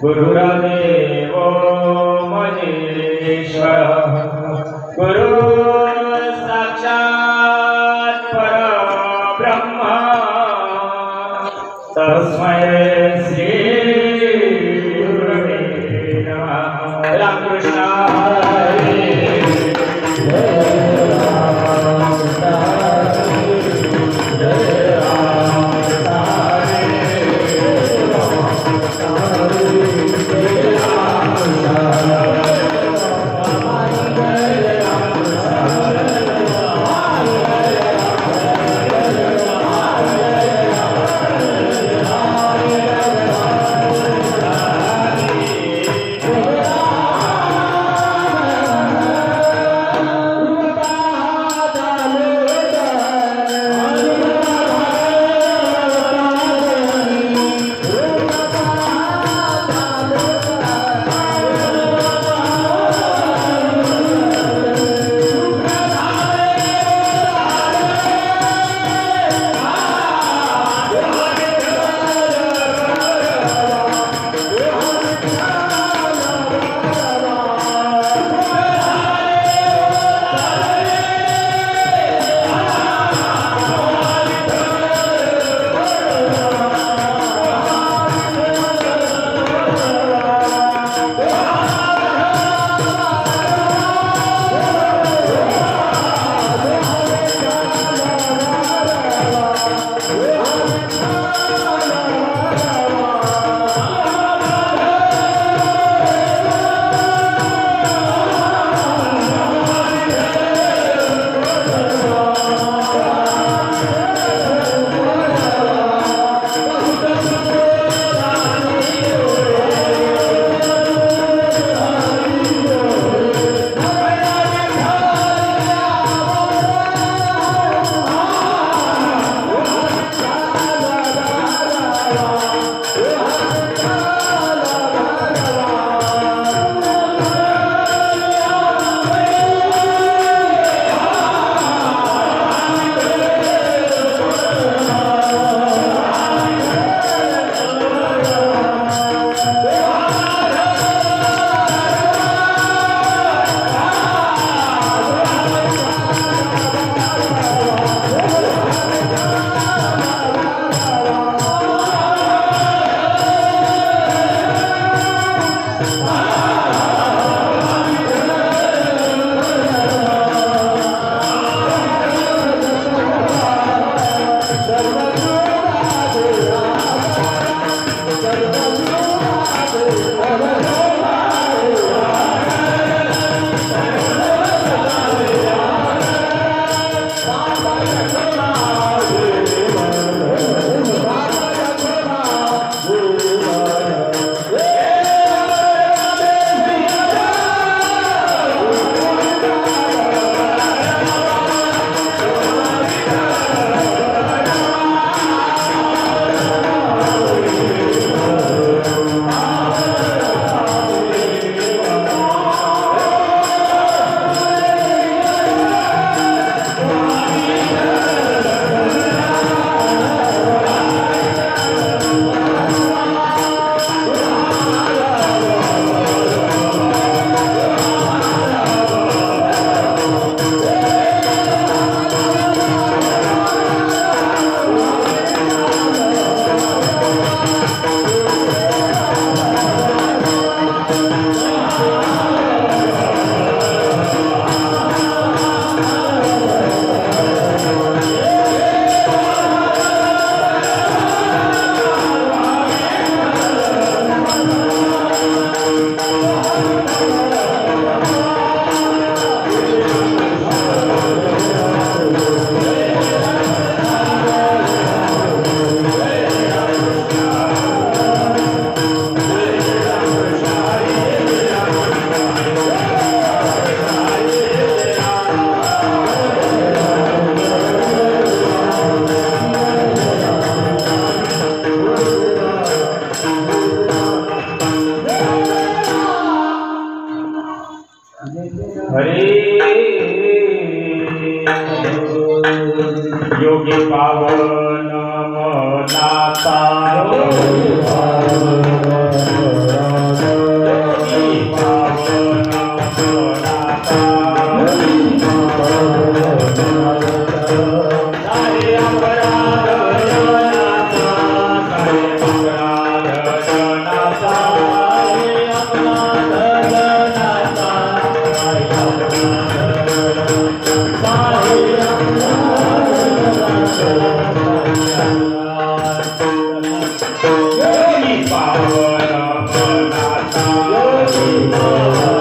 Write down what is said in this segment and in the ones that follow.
गुरुदेवो महेश्वरः गुरु साक्षात् परब्रह्म तस्मै श्री गुरवे नमः। रामकृष्ण हरे Hare पावन मनाता योगी पावन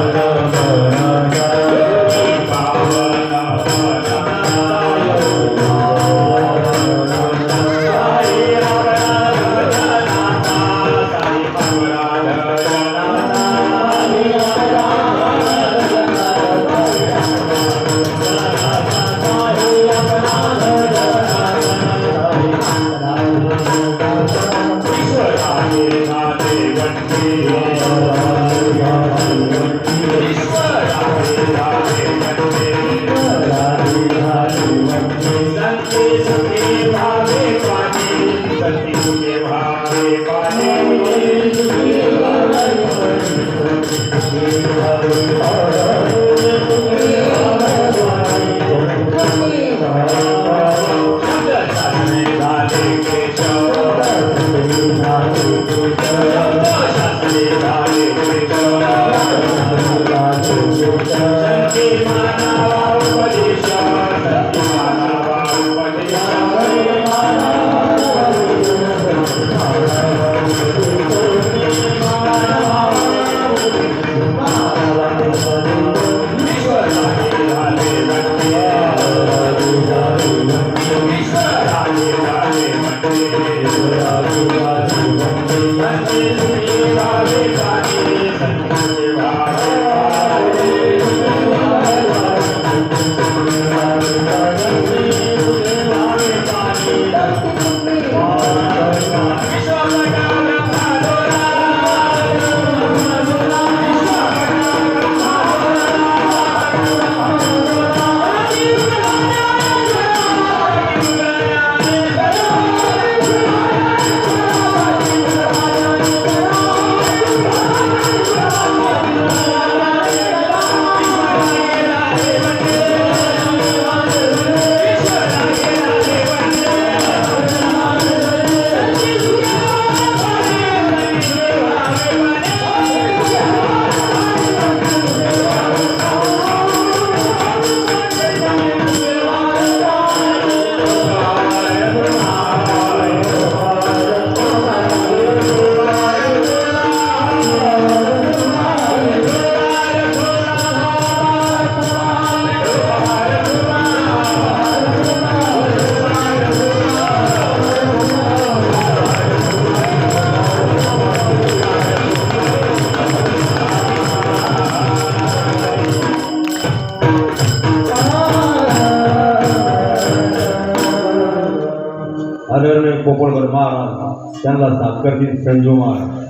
आदरणीय कोपळकर महाराज त्यांना सातकर्ती संजू महाराज.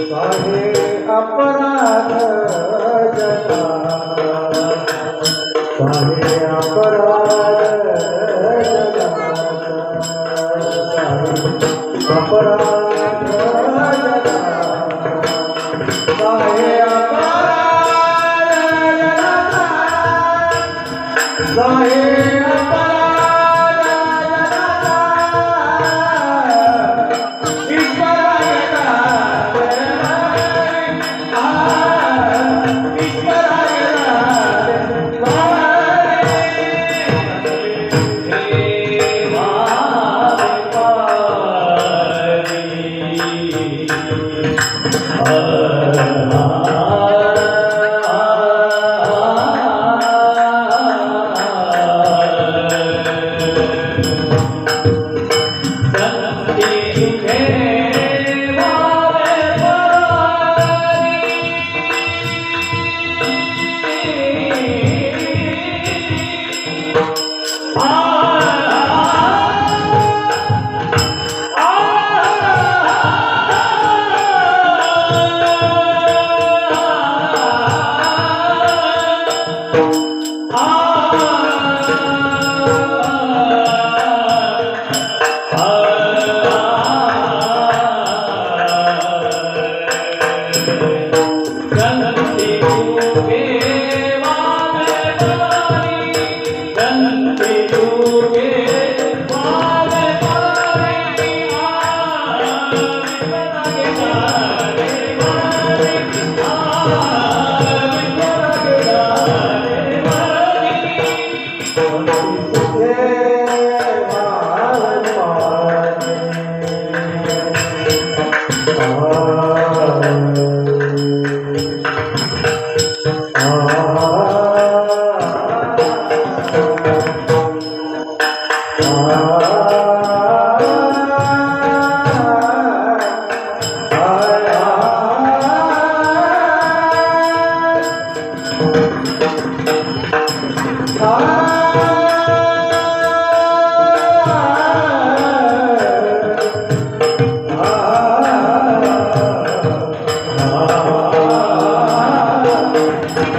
साहे अपराध जगा साहे अपराध जगा साहे अपराध जगा साहे अपराध जगा साहे अपराध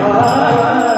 Ah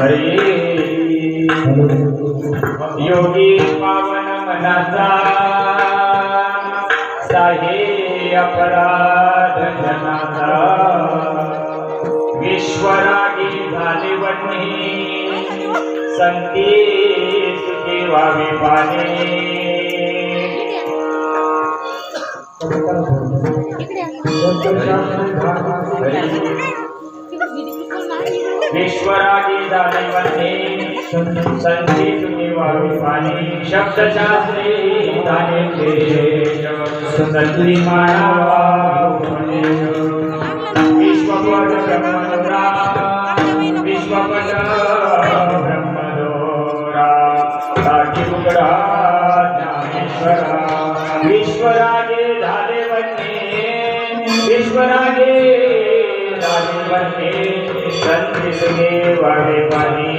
हरी योगी पावन मनाचा साहे अपराध जनाचा विश्वरागी झाले वन्हे संती सुखी व्हावे पाने विश्वराजी झाले वन्हे संती सुखी व्हावे पाने शब्दशास्त्री झाले क्लेश संती मानावा विश्वपद ब्रह्मदोरा विश्वपद ब्रह्मदोरा साक्षी उघडा ज्ञानेश्वरा विश्वराजे झाले वन्हे विश्वराजे झाले वन्हे संती सुखी व्हावे पाने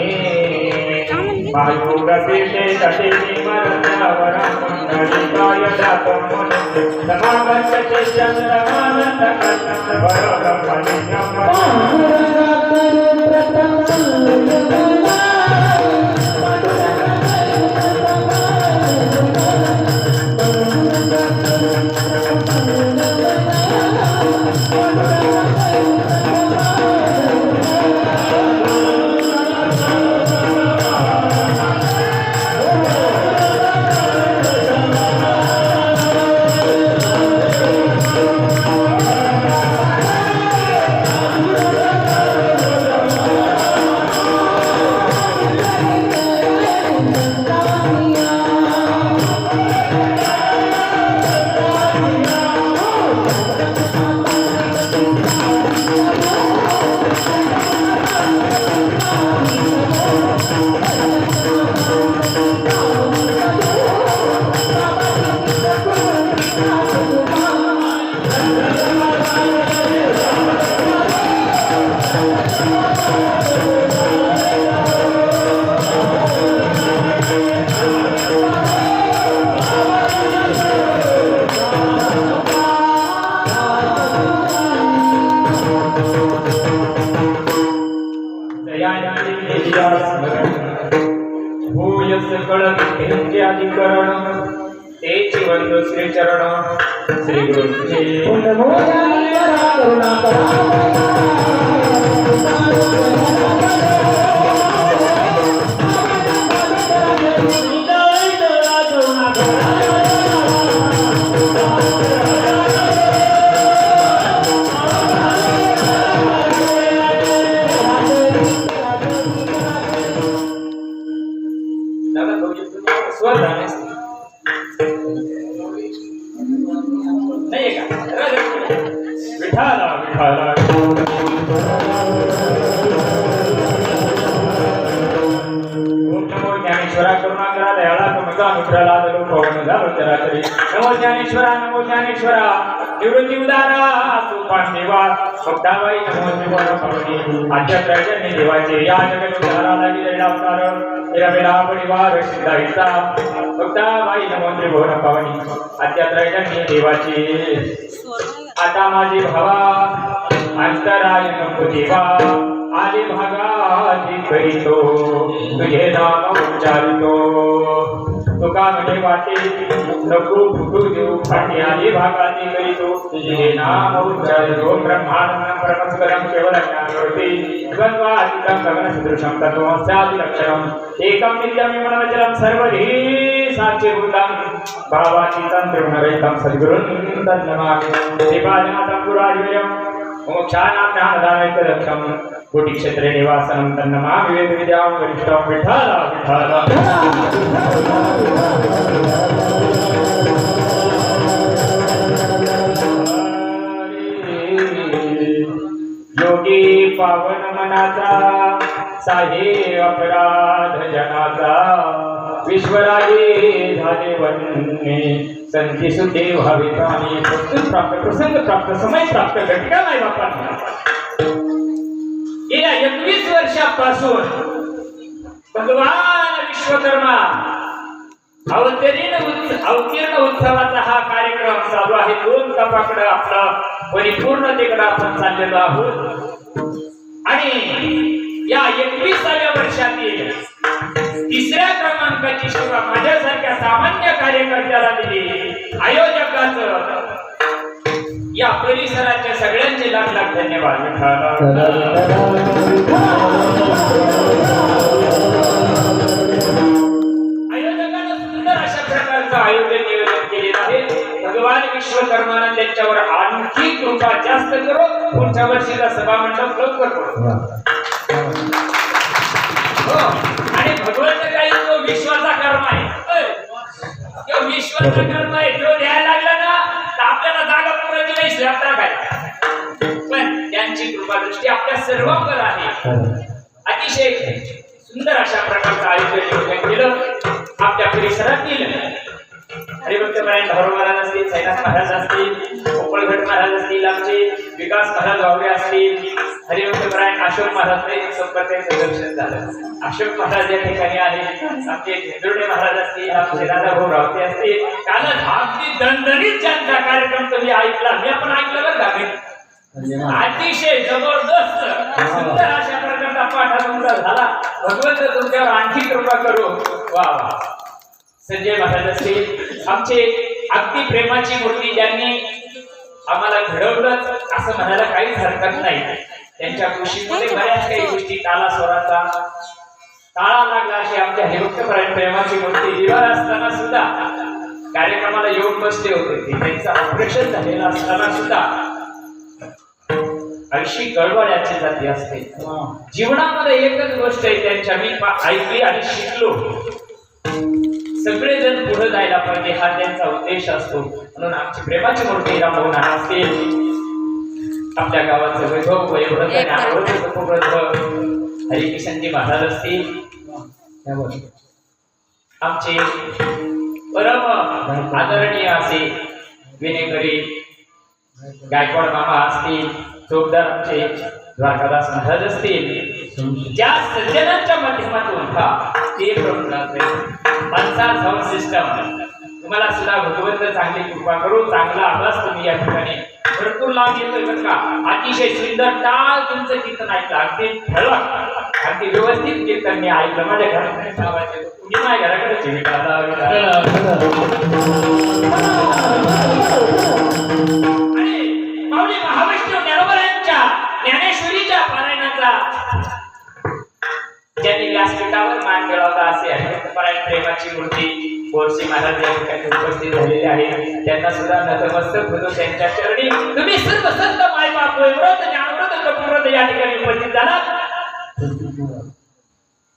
मायोगपीठे तटे मरणावर मंडलिकाय दातम मनसे समागच्छते चंद्रमानंदकर्णं परब्रह्मलिंगं अधिकरण तेची वंदो श्री चरण श्री गुरुजी विठाला विठाला नमो ज्ञानेश्वरा करुणाकरा दयाळा समजा मित्राला दलो पवन झालो चराचरी नमो ज्ञानेश्वरा निवृत्ती उदारा सुपान देवा भक्ताबाई नमो त्रिभुवन पावनी आद्य त्रयजन्य देवाचे या जगदुद्धारा लागी जय अवतार तिरवेला परिवार सिद्धाईचा भक्ताबाई नमो त्रिभुवन पावनी आद्य त्रयजन्य देवाचे आता माझे भावा अंतराय नको देवा आले भागाती करीतो तुझे नाम उच्चारितो तुका म्हणे वाटे नको फुटू देऊ फाटी आले भागाती करीतो तुझे नाम उच्चारितो ब्रह्मानंदं परमस्वरं केवलं ज्ञानवती द्वन्द्वातीतं गगनसदृशं तत्त्वमस्यादिलक्षणम् एकं नित्यमिमनवचलं सर्वधी साक्षीभूतं भावातीतं त्रिगुणरहितं सद्गुरुं तन्नमामि श्रीपादनाथं पुरादिव्यं मोक्षानां ज्ञानदानैकदक्षं कोटिक्षेत्रे निवासनं तन्नमामि वेदविद्यां वरिष्ठं विठाला योगी पावन मनाचा साहे अपराध जनाचा विश्वराजे झाले वन्हे संती सुखी व्हावे पाने प्रसंग प्राप्त समय प्राप्त घटका नाही बापा गेल्या 21 वर्षापासून भगवान विश्वकर्मा अवतीर्ण उत्सवाचा हा कार्यक्रम चालू आहे. 2 तपाकडे आपलं परिपूर्णतेकडे आपण चाललेलो आहोत आणि या 21व्या वर्षातील तिसऱ्या क्रमांकाची सेवा माझ्यासारख्या सामान्य कार्यकर्त्याला दिली आयोजकाचं या परिसराच्या सगळ्यांचे लाख लाख धन्यवाद आयोजकांना सुंदर अशा प्रकारचं आयोजन नियोजन केलेलं आहे भगवान विश्वकर्माने त्यांच्यावर आणखी कृपा जास्त करो पुढच्या वर्षीला सभा मंडप लवकर करो हो आणि भगवंत काही तो विश्वाचा कर्म आहे तो विश्वाचा कर्म आहे तो द्यायला लागला ना तर आपल्याला जागा पुरायची नाही श्राप टाकायचा पण त्यांची कृपा दृष्टी आपल्या सर्वांवर आहे अतिशय सुंदर अशा प्रकारचं आयोजन केलं आपल्या परिसरातील हरिभक्तपरायण भाऊ महाराज असतील साईनाथ महाराज असतील गोपाळभट महाराज असतील आमचे विकास महाराज वावरे असतील हरिभक्तपरायण अशोक महाराज संपर्काचं दर्शन झालं अशोक महाराज या ठिकाणी आहेत आमचे झेंदुर्डे महाराज असतील आमचे दादाभाऊ रावते असतील कालच अगदी दणदणीत ज्यांचा कार्यक्रम तुम्ही ऐकला मी आपण ऐकलं बरं का अतिशय जबरदस्त सुंदर अशा प्रकारचा पाठ तुमचा झाला भगवंत तुमच्यावर आणखी कृपा करू वा वा संजय महाराज असतील आमचे अगदी प्रेमाची मूर्ती ज्यांनी आम्हाला घडवलं असं म्हणायला काहीच हरकत नाही त्यांच्या कुशीमध्ये बऱ्याच काही गोष्टी ताला स्वराचा ताळा लागला अशी आमच्या हरिभक्तपरायण प्रेमाची मूर्ती दिवार असताना सुद्धा कार्यक्रमाला येऊन बसले होते त्यांचं ऑपरेशन झालेलं असताना सुद्धा अशी गडबड्याची जाती असते जीवनामध्ये एकच गोष्ट आहे त्यांच्या मी ऐकली आणि शिकलो सगळेजण पुढे जायला पाहिजे हा त्यांचा उद्देश असतो म्हणून आमची प्रेमाची मूर्ती रामभाऊ नाना असतील आपल्या गावाचं वैभव वयोव्रत ज्ञानवर्धक उपव्रत हरिकिशनजी महाराज असतील आमचे परम आदरणीय असे विनेकरी गायकवाड मामा असतील चोपदार आमचे द्वारकादास महाराज असतील ज्या सज्जनांच्या माध्यमातून हा ते पंचाल साऊंड सिस्टम तुम्हाला सुद्धा भगवंत चांगली कृपा करू चांगला आवाज तुम्ही या ठिकाणी भरपूर लाभ येतोय बरं का अतिशय सुंदर टाळ तुमचं कीर्तन ऐकलं अगदी ठळक अगदी व्यवस्थित कीर्तन मी ऐकलं माझ्या घरात आवाज येतो तुम्ही माझ्या घराकडे आणि माऊली महाविष्णू ज्ञानोबरायांच्या ज्ञानेश्वरीच्या पारायणाचा ज्यांनी व्यासपीठावर मान मिळवला असे हरिभक्तपरायण प्रेमाची मूर्ती बोरसे महाराज या ठिकाणी उपस्थित झालेले आहेत त्यांना सुद्धा नतमस्तक होतो त्यांच्या चरणी तुम्ही सर्व संत मायबाप वैव्रत ज्ञानव्रत कपूरव्रत या ठिकाणी उपस्थित झालात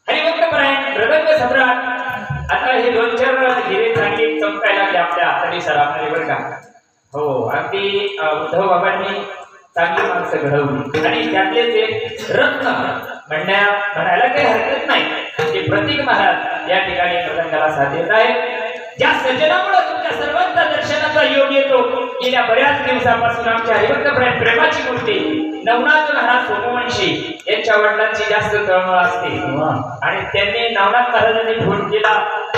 हरिभक्तपरायण मृदंग सम्राट आता हे 2-4 हिरे चांगली चमकायला लागले आपल्या परिसरामध्ये बरं का हो अगदी उद्धव बाबांनी चांगली माणसं घडवली आणि त्यातलेच एक रत्न म्हणायला काही हरकत नाही ते प्रतीक महाराज या ठिकाणी मृदंगाला साथ देत आहेत ज्या सज्जनामुळे तुमच्या सर्वांचा दर्शनाचा योग येतो गेल्या बऱ्याच दिवसापासून आमच्या हरिभक्तपरायण प्रेमाची मूर्ती नवनाथ महाराज सोमवंशी यांच्या वडिलांची जास्त तळमळ असते आणि त्यांनी नवनाथ महाराजांनी फोन केला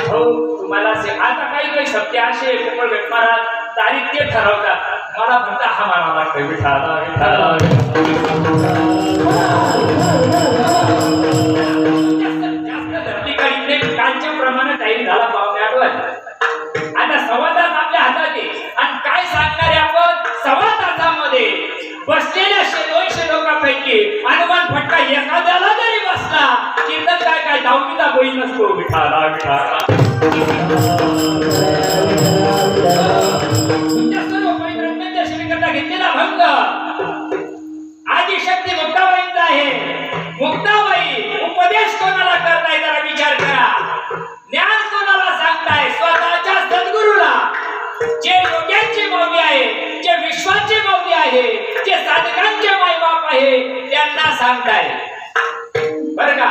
हो तुम्हाला आता काही सत्य असे गोपाळभट महाराज तारीख ते ठरवतात मला फक्त हा मानावा लागतोय विठाला कालच्या प्रमाणे टाईम झाला पाहुणे आठवत आता सव्वा तास आपल्या हातात आहे आणि काय सांगणारे आपण सव्वा तासामध्ये बसलेल्या 100-200 लोकांपैकी हनुमान फटका एखाद्याला जरी बसला कीर्तन काय धावतीचा बळी नसतो विठाला तुमच्या सर्व पवित्रांच्या श्रीकरता घेतलेला भंग आदिशक्ती मुक्ताबाईंचा आहे मुक्ताबाई उपदेश कोणाला करताय जरा विचार करा ज्ञान कोणाला सांगताय स्वतःच्या सद्गुरूला जे योग्यांची माऊली आहे जे विश्वाची माऊली आहे जे साधकांचे मायबाप आहे त्यांना सांगताय बरं का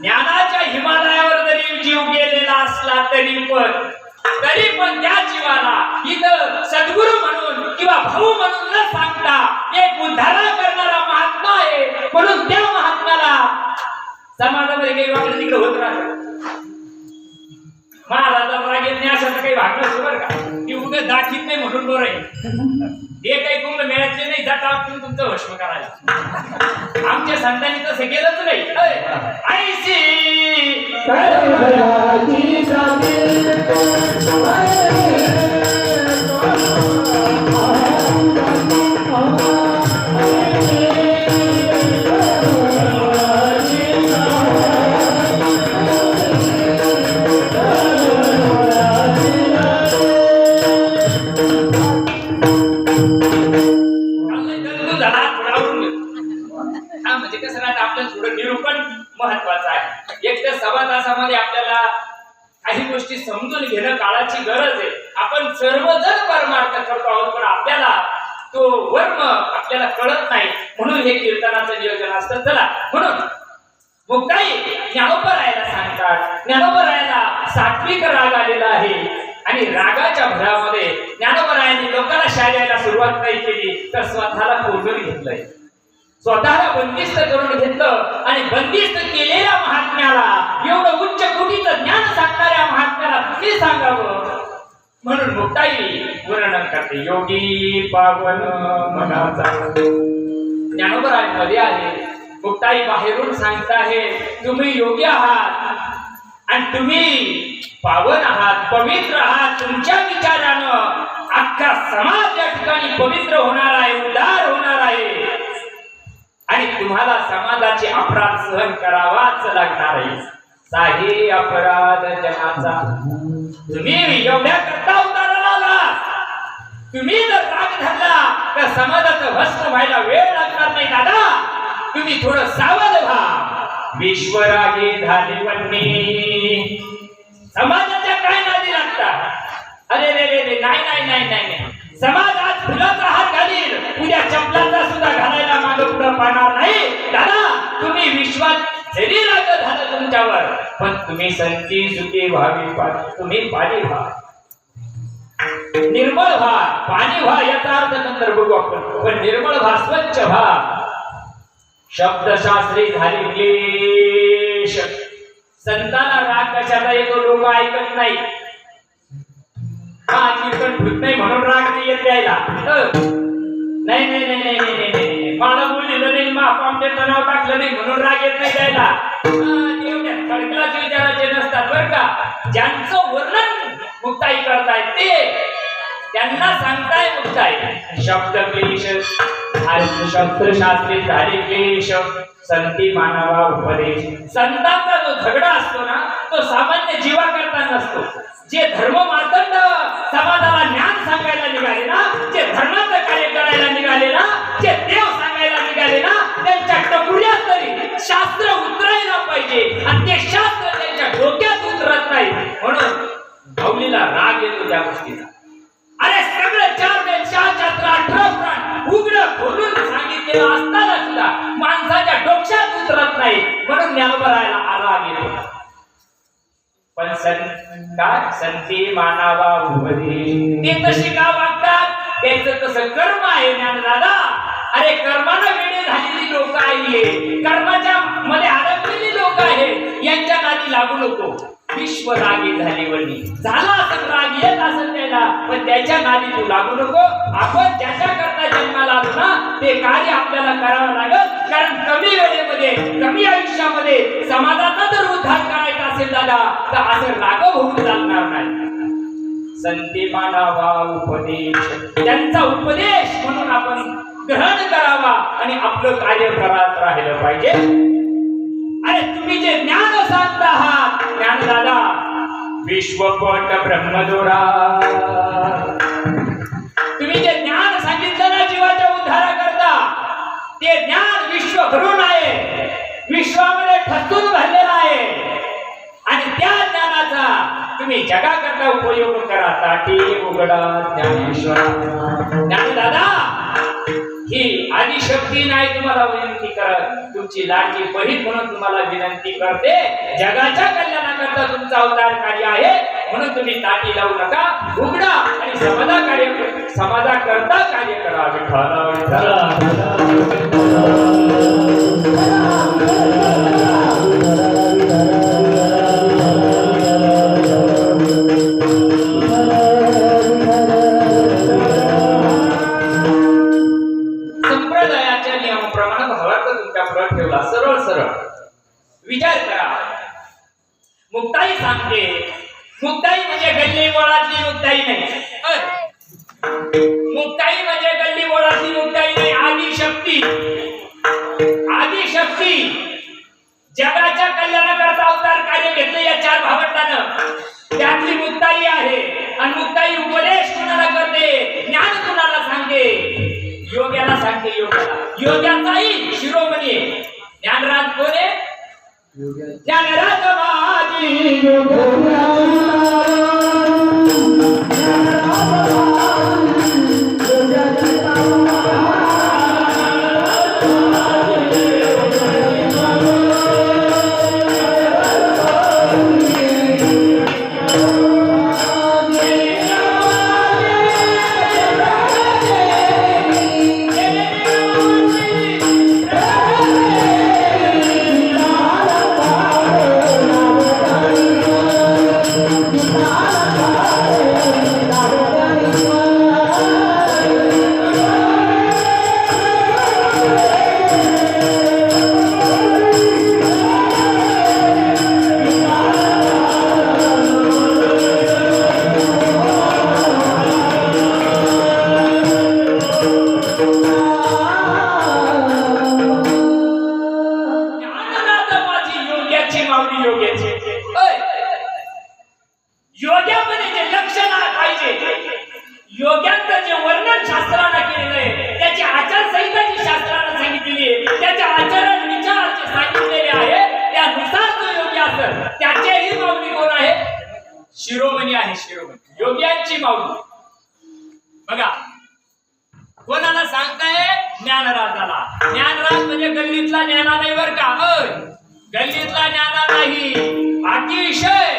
ज्ञानाच्या हिमालयावर जरी जीव गेलेला असला तरी पण त्या जीवाला इथं सद्गुरू म्हणून किंवा भाऊ म्हणून न सांगता एक उद्धार करणारा महात्मा आहे म्हणून त्या महात्म्याला समाजामध्ये काही वाटलं तिकडे होत राहत महाराजाला राग येत नाही असं काही भाग नसतो बरं का की उद्या दाखीत नाही म्हणून बरं आहे हे काही कुंभ मिळायचे नाही जाता आपण तुमचं भस्म करायला आमच्या संतांनी तसं केलंच नाही ऐसी कर्मराजी जागे हा म्हणजे कसं राहतं आपलं थोडं निरूपण महत्वाचं आहे. एक तर सव्वा तासामध्ये आपल्याला काही गोष्टी समजून घेणं काळाची गरज आहे. आपण सर्वजण परमार्थ करतो आहोत पण आपल्याला तो वर्म आपल्याला कळत नाही म्हणून हे कीर्तनाचं नियोजन असतं. चला म्हणून मुक्ताई ज्ञानोबरायाला सांगतात. ज्ञानोबरायाला सात्विक राग आलेला आहे आणि रागाच्या भरामध्ये ज्ञानोबरायांनी लोकांना शाळेला सुरुवात नाही केली तर स्वतःला कोंडून घेतलंय. स्वतःला बंदिस्त करून घेतलं आणि बंदिस्त केलेल्या महात्म्याला एवढं उच्च कोटीचं ज्ञान सांगणाऱ्या महात्म्याला किती सांगावं म्हणून मुक्ताई वर्णन करते. योगी पावन मनाचा ज्ञानोबरायांमध्ये आहे. मुक्ताई बाहेरून सांगत आहे तुम्ही योगी आहात आणि तुम्ही पावन आहात, पवित्र आहात. तुमच्या विचारानं अख्खा समाज या ठिकाणी पवित्र होणार आहे, उद्धार होणार आहे आणि तुम्हाला समाजाचे अपराध सहन करावाच लागणार आहे. साही अपराध जनाचा तुम्ही एवढ्या करता उताराला आला. तुम्ही जर राग धरला तर समाजाचं भस्म व्हायला वेळ लागणार नाही. दादा तुम्ही थोडं सावध व्हा. विश्वरागे झाले वन्नी समाजाच्या काय नादी लागतात. अरे रे रे रे नाही नाही नाही नाही समाज आज फुलाचा हात घालील उद्या चपलाचा सुद्धा घालायला मागं पुढं पाहणार नाही. दादा तुम्ही विश्वात जरी राग झालं तुमच्यावर पण तुम्ही संती सुखी व्हावी. तुम्ही पाणी व्हा, निर्मळ व्हा. पाणी व्हा याचा अर्थ नंतर बघू आपण पण निर्मळ व्हा, स्वच्छ व्हा. शब्दशास्त्री झाली क्लेश. संतांना राग कशाला येतो लोक ऐकत नाही. हा कीर्तन भूत नाही म्हणून राग नाही येत द्यायला. नाही नाही नाही नाही नाही नाही मला बोललेलं नाही आमच्या नाव टाकलं नाही म्हणून राग येत नाही द्यायला. एवढ्या खडकलाच विचाराचे नसतात बरं का. ज्यांचं वर्णन मुक्ताई करताय ते त्यांना सांगताय मुक्ताई. शब्द क्लेश शस्त्रशास्त्री झाले क्लेश संती मानवा उपदेश. संतांचा जो झगडा असतो ना तो सामान्य जीवा करता नसतो. जे धर्म मार्तंड समाजाला ज्ञान सांगायला निघाले ना, जे धर्माचं कार्य करायला निघाले ना, जे देव सांगायला निघाले ना त्यांच्या टकुऱ्यात तरी शास्त्र उतरायला पाहिजे आणि ते शास्त्र त्यांच्या डोक्यात उतरत नाही म्हणून भाऊलीला राग येतो त्या गोष्टीचा. अरे सगळं 4 पुराण उघडं खोलून सांगितलेलं असताना सुद्धा माणसाच्या डोक्यात उतरत नाही म्हणून ज्ञानोबरायाला राग येतो. पण संती मानावा उपदेश ते तशी का वागतात. त्यांचं तसं कर्म आहे ज्ञानदादा. अरे कर्मानं वेळे झालेली लोक आहे, कर्माच्या मध्ये अडकलेली लोक आहे, यांच्या नादी लागू नको. विश्व रागी झाली वणी झाला असं राग येत असेल त्याला पण त्याच्या नादी तू लागू नको. आपण ज्याच्या करता जन्माला आलो ना ते कार्य आपल्याला करावं लागेल. कारण कमी वेळेमध्ये कमी आयुष्यामध्ये समाजाचा जर उद्धार करायचा असेल दादा तर असं राग होऊन चालणार नाही. संती मानावा उपदेश त्यांचा उपदेश म्हणून आपण ग्रहण करावा आणि आपलं कार्य करत राहिलं पाहिजे. अरे तुम्ही जे ज्ञान सांगता आहात ज्ञानदादा विश्वपट ब्रह्मदोरा तुम्ही जे ज्ञान सांगितलं ना जीवाच्या उद्धाराकरता ते ज्ञान विश्व भरून आहे, विश्वामध्ये ठसून भरलेलं आहे आणि त्या ज्ञानाचा तुम्ही जगाकरता उपयोग करा. ताटी उघडा ज्ञानेश्वरा. ज्ञानदादा ही आदिशक्ती नाही तुम्हाला विनंती करत, तुमची लाडकी बहीण म्हणून तुम्हाला विनंती करते. जगाच्या कल्याणाकरता तुमचा अवतार कार्य आहे म्हणून तुम्ही ताटी लावू नका, उघडा आणि समाजाकरता कार्य करा. संप्रदायाच्या नियमाप्रमाणे भावार्थ तुमच्या पुढे ठेवला सरळ सरळ. विचार करा. मुक्ताई सांगते, मुक्ताई म्हणजे गल्ली बोळातली मुक्ताई नाही. मुक्ताई म्हणजे गल्ली बोळातली मुक्ताई नाही. आदिशक्ती, आदिशक्ती जगाच्या कल्याणाकरता अवतार कार्य घेतलं या 4 भावंडानं. त्यातली मुक्ताई आहे. आणि मुक्ताई उपदेश कुणाला करते? ज्ञान कुणाला सांगते? योग्याला सांगते. योग्याला, योग्याचाही शिरोमणी आहे. ज्ञानराज कोण आहे? ज्ञानराज माझी योग्यांचं जे वर्णन शास्त्राने केलेलं आहे, त्याची आचारसंहिता जी शास्त्राने सांगितलेली आहे, त्याचे आचरण विचार जे सांगितलेले आहे, त्यानुसार जो योगी असेल त्याचेही माऊली कोण आहे? शिरोमणी आहे. शिरोमणी योग्यांची माऊली. बघा कोणाला सांगताय? ज्ञानराजाला. ज्ञानराज म्हणजे गल्लीतला ज्ञाना नाही बर का. गल्लीतला ज्ञाना नाही, अतिशय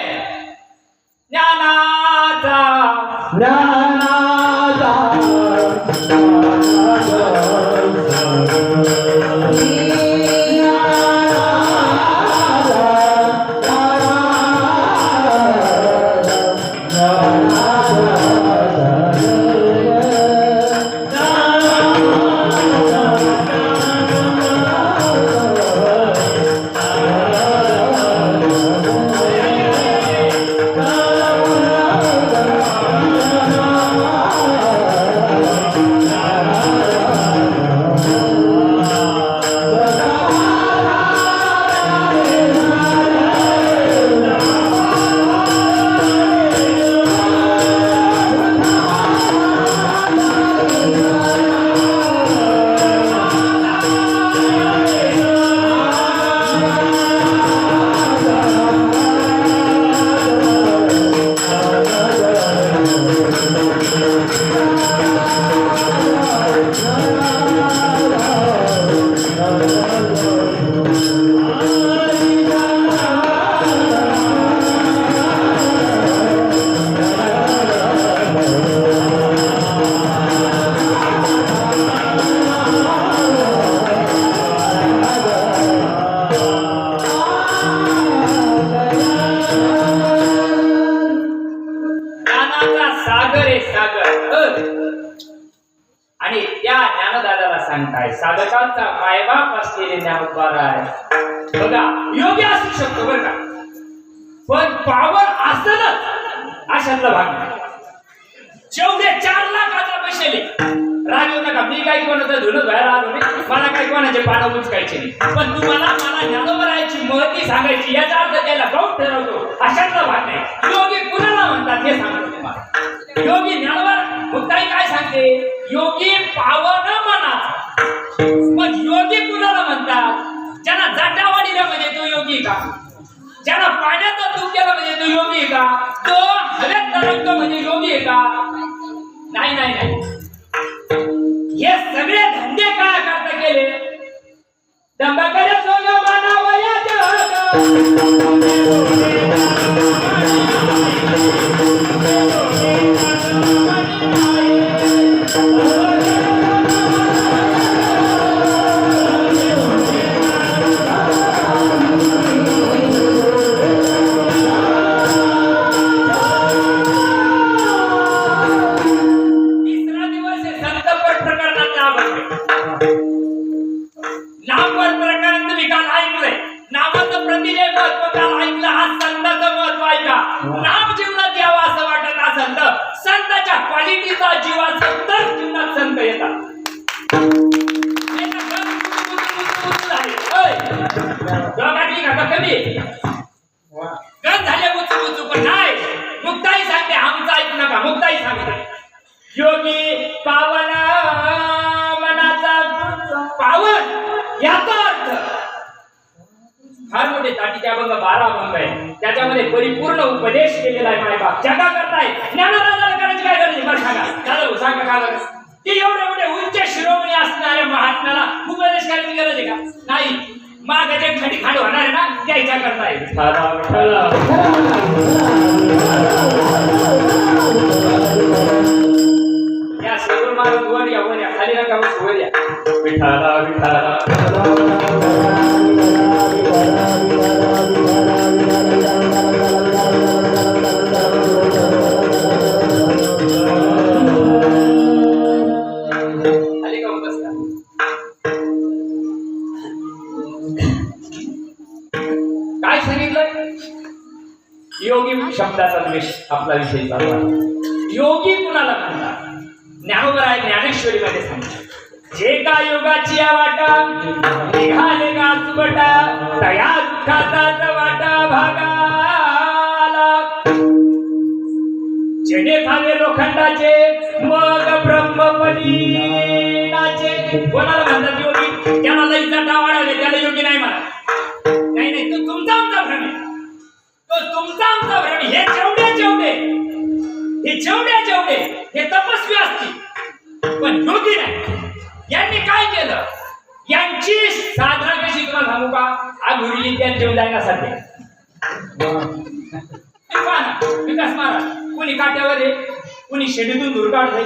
ज्ञानाचा आणि त्या ज्ञानदादाला सांगताय साधकांचा मायबाप असलेले ज्ञानोद्धार आहे. बघा योगी असू शकतो बरं का, पण पावर असतच अशातला भाग नाही. जेवढे 4 लाखाचा पैशाले राग येऊ नका. मी काही कोणाचं धुणं बाहेर आलो नाही, मला काही कोणाचे पानं उचकायचे नाही, पण तुम्हाला मला ज्ञानोबरायची महती सांगायची याचा अर्थ त्याला गौट ठरवतो अशातला भाग नाही. योगी कुणाला म्हणतात हे सांगतो तुम्हाला. योगी ज्ञानोबर मुक्ताई काय सांगते? योगी पावन मनाचा. मग योगी कुणाला म्हणतात? ज्यांना जाटावाडीला म्हणजे तो योगी का? ज्यांना पाण्यात दूध केलं म्हणजे तो योगी का? तो हवेत तरंग म्हणजे योगी का? नाही नाही नाही. हे सगळे धंदे काय करता केले? दंबाकडे सोनं बनावयाचं नामवर प्रकरण तुम्ही काल ऐकलंय. नामाचं महत्व काल ऐकलं, हा संताचं महत्व आहे का? नाम जीवनात यावं असं वाटत असेल तर संतांच्या क्वालिटीचा जीव असेल तर जीवनात संत येतात. कमी गण झाले बुचू पण नाही. मुक्ताई सांगते, आमचं ऐकू नका. मुक्ताई सांगते योगी पावन मनाचा पावन याचा अर्थ फार मोठे ताटीचे अभंग 12 अभंग आहे. त्याच्यामध्ये परिपूर्ण उपदेश केलेला आहे. मायबाप जगा करताय ज्ञानाराधना करायची काय गरज आहे? मला सांगा दादा, सांगा काय गरज की एवढे उच्च शिरोमणी असणाऱ्या महात्म्याला उपदेश करायची गरज आहे का? नाही. मागाचे खडी खाड होणार आहे ना, द्यायच्या करताय. या सगळं मारून वर या, वर या, खाली नका बस, वर या. विठाला विठाला खाली का बसता? काय सांगितलं? योगी शब्दाचा आपला विषय चालू आहे. योगी कुणाला म्हणतात? ज्ञानोबा आहे ज्ञानेश्वरी मध्ये सांगतात, जे का योगाची वाटा निघाले का सुबटा तया दुःखाचा वाटा भागाला, जेणे खावे लोखंडाचे मग ब्रह्मपदी नाचे. कोणाला म्हणतात योगी? त्याला लई जटा वाढवले त्याला योगी नाही म्हणा. नाही, तो तुमचा आमचा भ्रम आहे. तो तुमचा आमचा भ्रम आहे. हे जेवढे हे तपस्वी असतील पण योगी नाही. यांनी काय केलं? यांची साधना कशी तुम्हाला सांगू का? आगुरी त्या जेवण जायला सध्या विकास महाराज कोणी काट्यावर आहे, कोणी शेडीतून दूर काढतंय,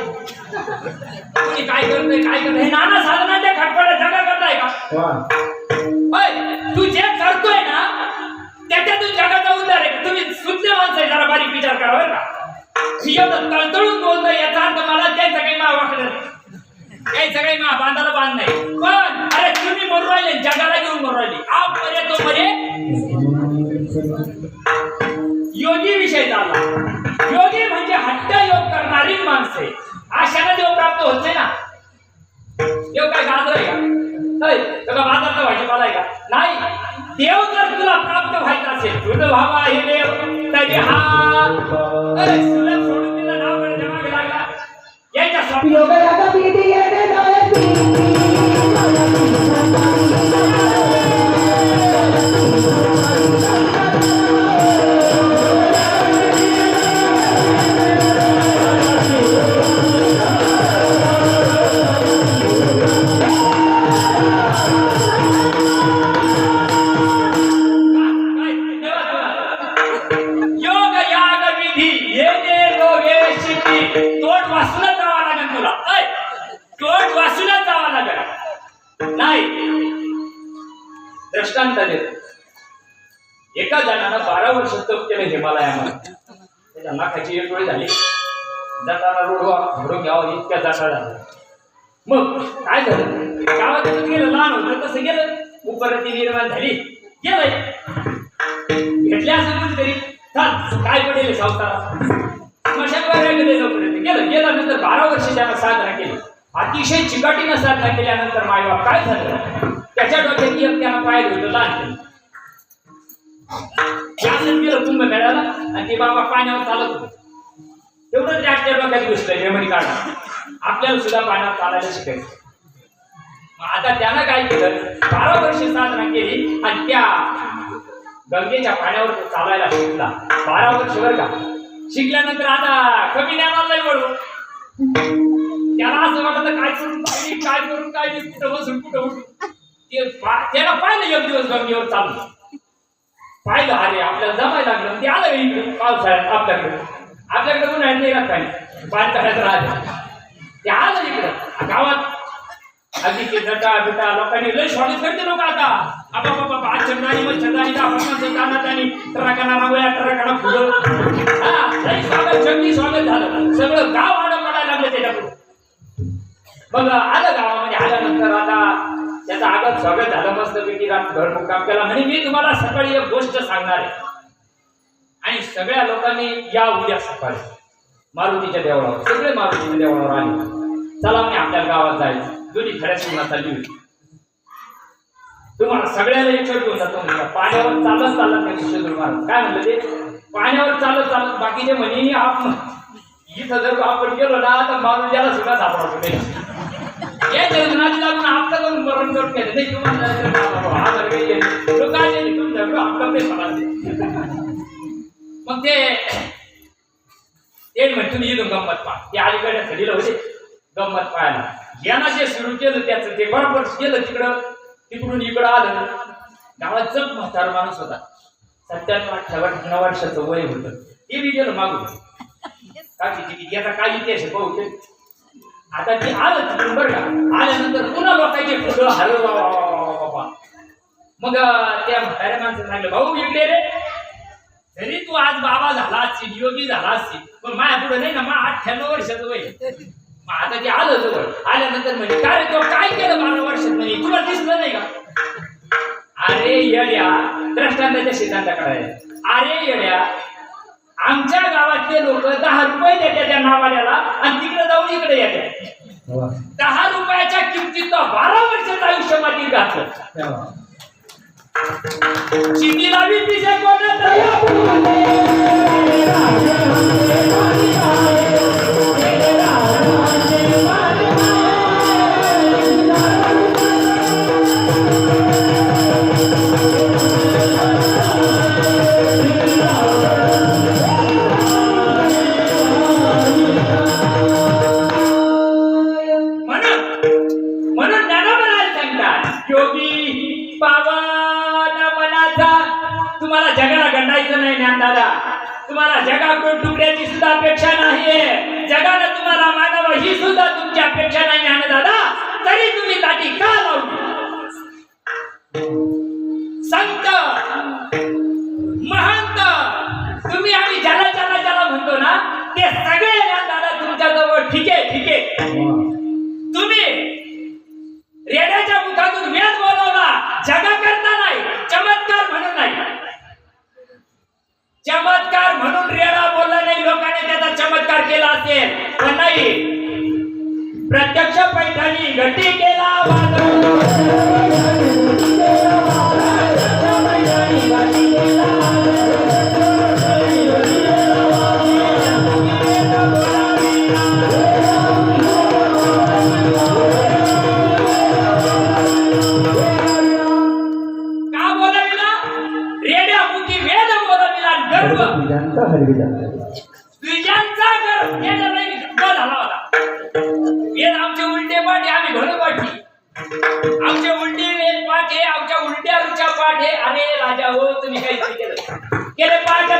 कोणी काय करतंय नाना साधना त्या खटपटा जगा करताय का? तू जे करतोय ना त्याच्यातून जगाचा उद्धार आहे. तुम्ही सुज्ञ माणसं आहे, जरा बारीक विचार करा बरं का. एवढं तळतळून बोलतोय याचा अर्थ मला त्याचं काही मा वाटलं नाही, त्याचं काही मा बांधाला बांध नाही. पण अरे तुम्ही मरू राहिले, जगाला घेऊन मरू राहिले. आप मरे तो मरे. योगी विषय झाला. योगी म्हणजे हट्ट योग करणारी माणसे. अशाला देव प्राप्त होत नाही ना. देव काय गाजर आहे का? बाजारचा भाजीपाला आहे का? नाही. देव जर तुला प्राप्त व्हायचा असेल, तुझं भावा हे देव तरी हा सोडून दिलं नाव करायच्या मागे लागला. यायच्या दृष्टांत देतो. एका जणानं 12 वर्ष तप केलं हिमालयामध्ये. त्याच्या नाकाची एक वेळ झाली, जटाला रोडवा भरून घ्यावं इतक्या जटा झाल्या. मग काय झालं? गावात गेलं, लहान होतं तसं गेलं, उपरती निर्माण झाली, गेलंय भेटल्या असं म्हणजे तरी काय पडेल संसारात गेल्यानंतर 12 वर्ष त्यानं साधना केली. अतिशय चिकाटीनं साधना केल्यानंतर मायबाप काय झालं? त्याच्या डोक्यात एक त्यानं पाहिलं होतं लहान गेलं कुंभमेळ्याला आणि ते बाबा पाण्यावर चालत होते. तेवढं त्याच्या डोक्यात घुसलं मेमरी काढा. आपल्याला सुद्धा पाण्यावर चालायला शिकायचं. मग आता त्यानं काय केलं? 12 वर्ष साधना केली आणि त्या गंगेच्या पाण्यावर चालायला शिकला. 12 वर्ष बरं का. शिकल्यानंतर आता कमी ज्ञानाला नाही वळू. त्याला असं वाटतं काय करून काय नाही, कुठं बसून कुठं उठून. त्याला पाहिलं एक दिवस गंगेवर चालू, पाहिलं अरे आपल्याला जमायला लागलं. ते आलं इकडे पावसाळ्यात आपल्याकडे उन्हाळ्यात नाही राहत पाणी, पाणी करायचं राहत. ते आलं इकडं गावात. अगदी ते जटा बिटा लोकांनी लय स्वागत करते लोक. आता बाबा आचरणारी मच्छरदारी आणि ट्रकांना रांगोळ्या ट्रकांना फुलं, लय स्वागत जगदी स्वागत झालं. सगळं गाव आडं पडायला लागलं त्याच्याकडून. मग आलं गावामध्ये. आल्यानंतर आता त्याचं आगत स्वागत झालं मस्तपैकी रात्रभर मुक्काम केला. म्हणे मी तुम्हाला सकाळी एक गोष्ट सांगणार आहे आणि सगळ्या लोकांनी या उद्या सकाळी मारुतीच्या देवळावर, सगळे मारुतीच्या देवळावर आले. चला म्हणे आपल्या गावात जायचं. दोन्ही खऱ्या सीमा चालली होती. तुम्हाला सगळ्याला एकत्र घेऊन जातो म्हणजे पाण्यावर चालत चालत नाही शिष्य महाराज काय म्हणलं ते पाण्यावर चालत चालत बाकीचे म्हणे आपण इथं जर आपण गेलो ना तर मारुतीला सुद्धा सापडतो नाही. या जगनाची लागून आपलं जाऊन मरण करून घ्यायचं नाही. तुम्हाला मग ते म्हणे तुम्ही इथून गंमत पहा. ते अलीकडे थडीला होते गंमत पाहायला. यांना जे सुरू केलं त्याचं ते बरोबर गेलं तिकडं. तिकडून इकडं आलं. गावात चक म्हातारा माणूस होता. 97-98 वर्षाचं वय होतं. ते बी गेलं मागून काकी याचा काय इतिहास आहे पाहू. आता ते आलं तिकडून बरं का. आल्यानंतर पुन्हा लोकांचे पुढं हरव बाबा. मग त्या म्हाताऱ्या माणसाला सांगितलं भाऊ इकडे रे. तरी तू आज बाबा झाला असशील योगी झाला असशील पण माझ्या पुढे नाही ना. मग 98 वर्षाचं वय. मग आता ते आलं जवळ. आल्यानंतर म्हणजे काय रे तो काय केलं 12 वर्षात म्हणजे तुला दिसलं नाही का. अरे येड्या दृष्टांताच्या सिद्धांताकडे. अरे येड्या आमच्या गावातले लोक 10 रुपये देतात त्या नावाल्याला आणि तिकडे जाऊन इकडे येतात. 10 रुपयाच्या किमतीत 12 वर्षाचं आयुष्य मातीत घातलं. चिनीला बी पिसे कोण म्हणून ज्ञानोबा सांगतात योगी पावन मनाचा. तुम्हाला जगाला गंडायचं नाही ज्ञानदादा. तुम्हाला जगाकडून तुकड्याची सुद्धा अपेक्षा नाहीये. जगाला तुम्हाला मानव ही सुद्धा तुमची अपेक्षा नाही ज्ञानदादा. तरी तुम्ही ताटी का लावली. संत महंत तुम्ही आम्ही ज्याला ज्याला ज्याला म्हणतो ना ते सगळे ज्ञानदादा तुमच्या जवळ ठीक आहे. तुम्ही रेड्याच्या मुखातून वेद बोलवला जगा करता नाही. चमत्कार म्हणून नाही. चमत्कार म्हणून रेडा बोलला नाही. लोकांनी त्याचा चमत्कार केला असेल पण नाही. प्रत्यक्ष पैठणी घटी केला द्विजांचा गर्व झाला होता. वेद आमचे उलटे पाठ आम्ही घडू पाठी. आमचे उलटे वेद पाठ आहे. आमच्या उलट्या रुच्या पाठ आहे. अरे राजा हो तुम्ही काही केले पाठ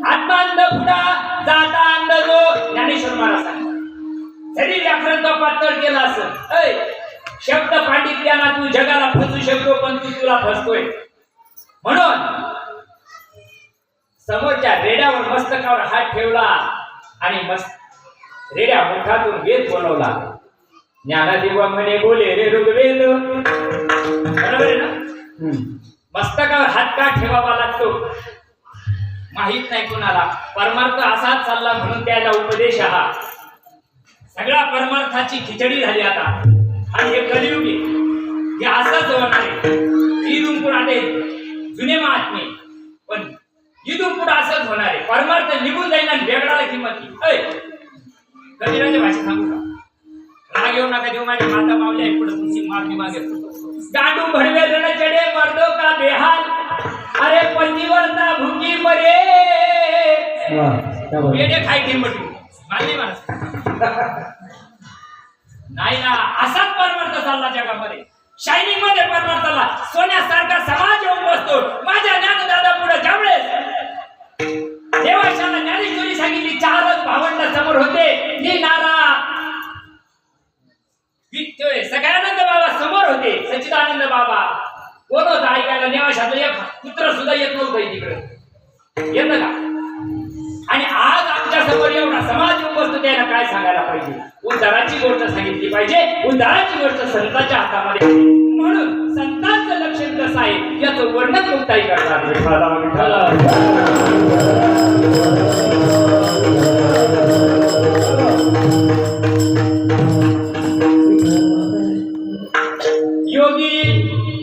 आत्मांध पुढा जाता अंधजो. ज्ञानेश्वर महाराज जरी व्याकरण तो पातळ केला असं शब्द पांडित्याला तू जगाला फसू शकतो पण तू तुला फसतोय. म्हणून समोरच्या रेड्यावर मस्तकावर हात ठेवला आणि रेड्या मुखातून वेद बोलवला. ज्ञानदेवा म्हणे बोले रे ऋग्वेद. बरोबर आहे ना. मस्तकावर हात का ठेवावा लागतो माहित नाही कोणाला. परमार्थ असाच चालला म्हणून त्याला उपदेश हा. सगळ्या परमार्थाची खिचडी झाली आता आणि हे कलियुग आहे. हे असंच होणार आहे. इथून पुढे जुने महात्मे पण इथून पुढे असंच होणार आहे. परमार्थ निघून जाईल आणि वेगळाला किंमत कबीराच्या भाषेत सांगू का. राग येऊ नका देऊ माझी माता मावली आहे पुढे तुमची मागणी मागे. गांडू भडवे रण चढे मर्दो का बेहाल. अरे पतीवरता भुंगी मरे वाह क्या बात. येणे खाय किंमत मानली माणस नाही ना. असाच परमार्थ चालला जगामध्ये. शायनिंग मध्ये परमार्थाला सोन्यासारखा समाज येऊन बसतो. माझ्या ज्ञानदादा पुढे ज्यावेळेस देवाशाला ज्ञानेश्वरी सांगितली, चारच भावंड समोर होते. नारा सगळ्यानंद बाबा समोर होते. सच्चिदानंद बाबा कोण होता ऐकायला? देवाशाला एक पुत्र सुद्धा येत नव्हतं तिकडे. येतं का? आणि आज आमच्या समोर एवढा समाज येऊन बसतो. त्याला काय सांगायला पाहिजे? उद्धाराची गोष्ट सांगितली पाहिजे. उद्धाराची गोष्ट संतांच्या हातामध्ये. म्हणून संतांचं लक्षण कसं आहे याचं वर्णन मुक्ताई करतात. योगी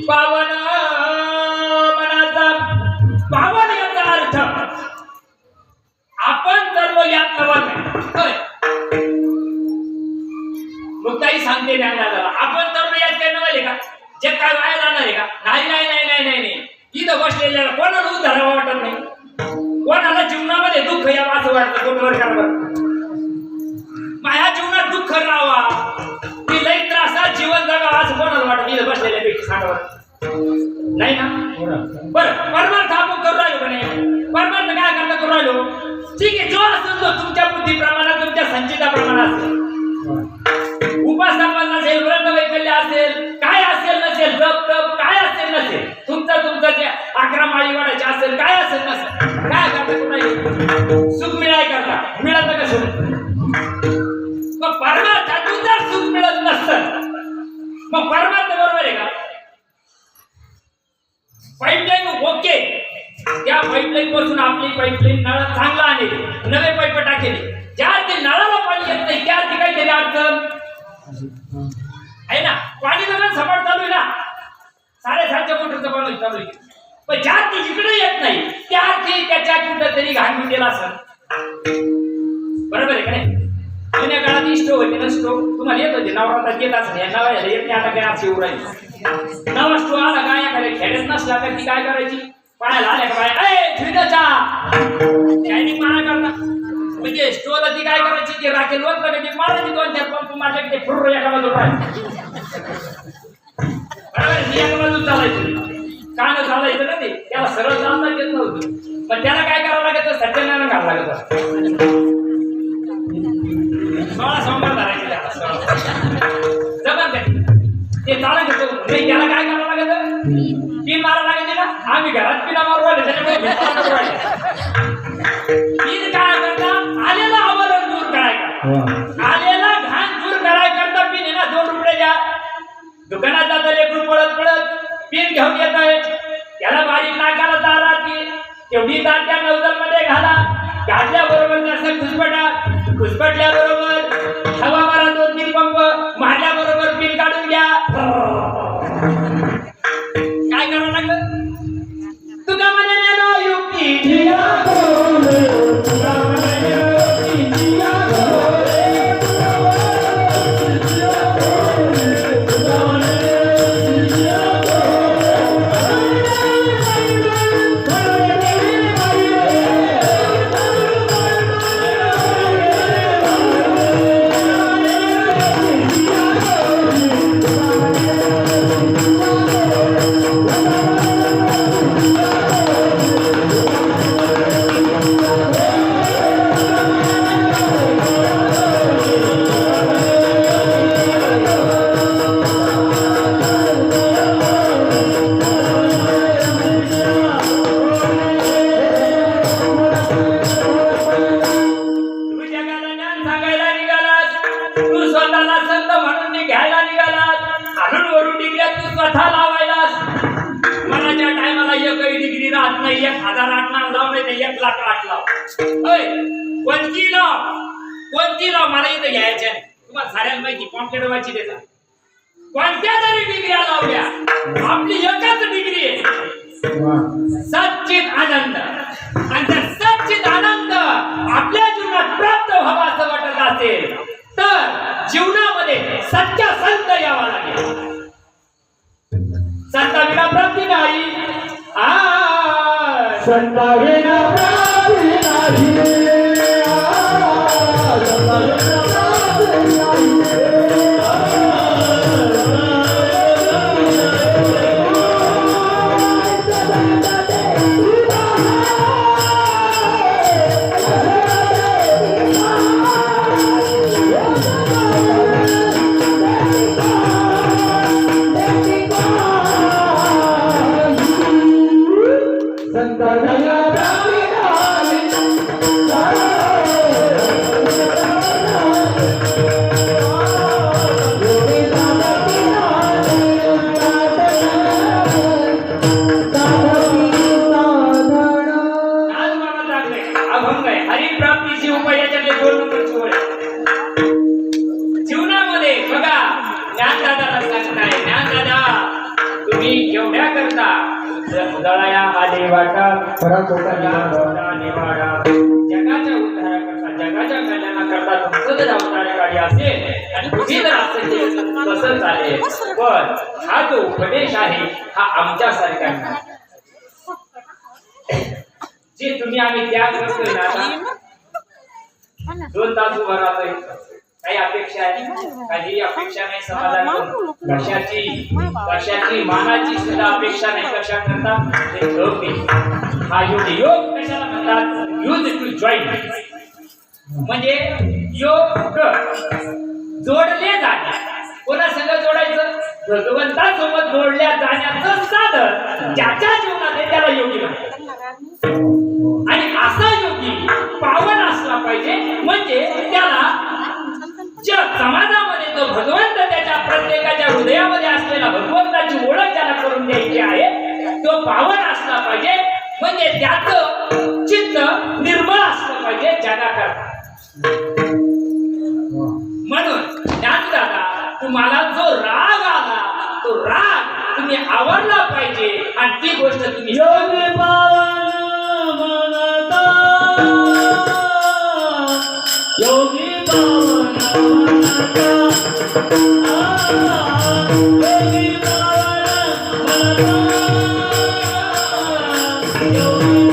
पावन मनाचा पावन याचा अर्थ आपण सर्व यात नवल नाही. मुक्ताई सांगते ज्ञानाला आपण सर्व यात काय नवले का? जे काय वाया जाणार आहे का? नाही नाही नाही नाही नाही नाही. इथं बसलेल्याला कोणाला उद्धारावा वाटत नाही. कोणाला जीवनामध्ये दुःख यावं असं वाटतं. कोणावर करावं माझ्या जीवनात दुःख राहावा, ती लई त्रासात जीवन जगावं असं कोणाला वाटत? इथं बसलेल्यापैकी सांगावं नाही ना. बरं परमार्थ आपण करू राहिलो का नाही? परमार्थ काय करता करू राहिलो? ठीक आहे, जो असेल तो तुमच्या बुद्धीप्रमाणे तुमच्या संचिताप्रमाणे असेल. उपासना असेल, व्रत वैकल्य असेल, काय असेल नसेल, जप तप काय असेल नसेल, तुमचं जे 11 माळी वाढायचे असेल, काय असेल नसेल, काय करता करू राहिलो? सुख मिळाय करता मिळत का सुख? मग परमार्थातून जर सुख मिळत नसतं मग परमार्थ बरोबर आहे का? पाईपलाईन ओके, त्या पाईपलाईन पासून आपली पाईपलाईन नळ चांगला आणि नवे पाईप टाकेले. ज्या ते नळाला पाणी येत नाही त्या काहीतरी अडचण आहे ना. पाणी नव्या सपाट चालू आहे ना, 7.5 मोटरचं पाणी चालू आहे. पण ज्या ती इकडे येत नाही त्या त्याच्या कुठंतरी घाण मिळेला असेल. बरोबर आहे का नाही? जुन्या काळात इष्ट होते ना स्टोव तुम्हाला येत होते. नवरात्रात येत असं या नव्या येत नाही. आता काय अशी उरायची नवा स्टोव आला काय एखाद्या खेड्यात नसला तर ती काय करायची? पाण्याला आल्या का शायनिंग मारा करता म्हणजे स्टोवला ती काय करायची? ती राखेल वरलं का ती मारायची 2-4 पंप मारले की ते फुर्र एका बाजू एका बाजू चालायची. कान चालायचं ना ते, त्याला सरळ चालता येत नव्हतं. पण त्याला काय करावं लागत? सत्यनारायण घालावं लागत. 16 सोमवार धरायचे जमन ते चालत होतो. त्याला काय करावं लागत? पिन मारा लागायची ना. आम्ही घरात पिना मारू राहिले त्याच्यामुळे पिन काय करता? आलेला आवरण दूर करायचा, आलेला घाण दूर कराय करता पिन आहे ना. 2 रुपये द्या, दुकानात जाता लेकरू पळत पळत पिन घेऊन येत आहे. त्याला बारीक नाकाला तार राहते, तेवढी तार त्या नौदल मध्ये घाला. घातल्याबरोबर जसं खुसपटल्याबरोबर हवा मारा 2-3 पंप मारल्याबरोबर पिन काढून घ्या. काय करावं लागलं? तुका म्हणे युक्ती नाही 1008 नाव लाव नाही 1,08 लाव. कोणती लाव मला इथं घ्यायच्या नाही. तुम्हाला साऱ्याला माहिती पॉम्प्लेट वाची देतात. कोणत्या तरी डिग्र्या लावल्या आपली एकच डिग्री आहे सच्चित आनंद. आणि जर सच्चित आनंद आपल्या जीवनात प्राप्त व्हावा असं वाटत असेल तर जीवनामध्ये सच्चा संत यावा लागेल. संताविना प्राप्ती नाही. संताविना प्राप्ती नाही संताविना प्राप्ती अभंग आहे. हरिप्राप्तीची उपाय याच्यातले 2 नंबरची ओळ आहे. जीवनामध्ये बघा ज्ञानदादाला सांगताय, ज्ञानदादा तुम्ही केवढ्या करता जळाया आले वाटा निवाडा जगाच्या उद्धाराकरता जगाच्या कल्याणाकरता तुमचं जर अवतारकाळी असेल आणि तुम्ही जर असं केलं तसं चालेल. पण हा जो उपदेश आहे हा आमच्यासारखा नाही. जे तुम्ही आम्ही त्याग करतोय ना आता 2 तास उभा राहतोय, काही अपेक्षा आहे? काही अपेक्षा नाही. समाजात कशाची मानाची सुद्धा अपेक्षा नाही. कशा करतात ते योग नाही. हा योग योग कशाला म्हणतात? यूज टू जॉईन म्हणजे योग जोडले जाणे. कोणासंग जोडायचं? भगवंतासोबत जोडल्या जाण्याचं साधन ज्याच्या जीवनात आहे त्याला योगी म्हणतात. आणि असा योगी पावन असला पाहिजे म्हणजे त्याला ज्या समाजामध्ये जो भगवंत त्याच्या प्रत्येकाच्या हृदयामध्ये असलेला भगवंताची ओळख त्याला करून द्यायची आहे तो पावन असला पाहिजे. म्हणजे त्याचं चित्त निर्मळ असलं पाहिजे जगाकरता. म्हणून ज्ञानदादा तुम्हाला जो राग आला तो राग तुम्ही आवरला पाहिजे आणि ती गोष्ट तुम्ही योगी पावन म्हणता. योगी पावन म्हणता. योगी पावन म्हणता. योगी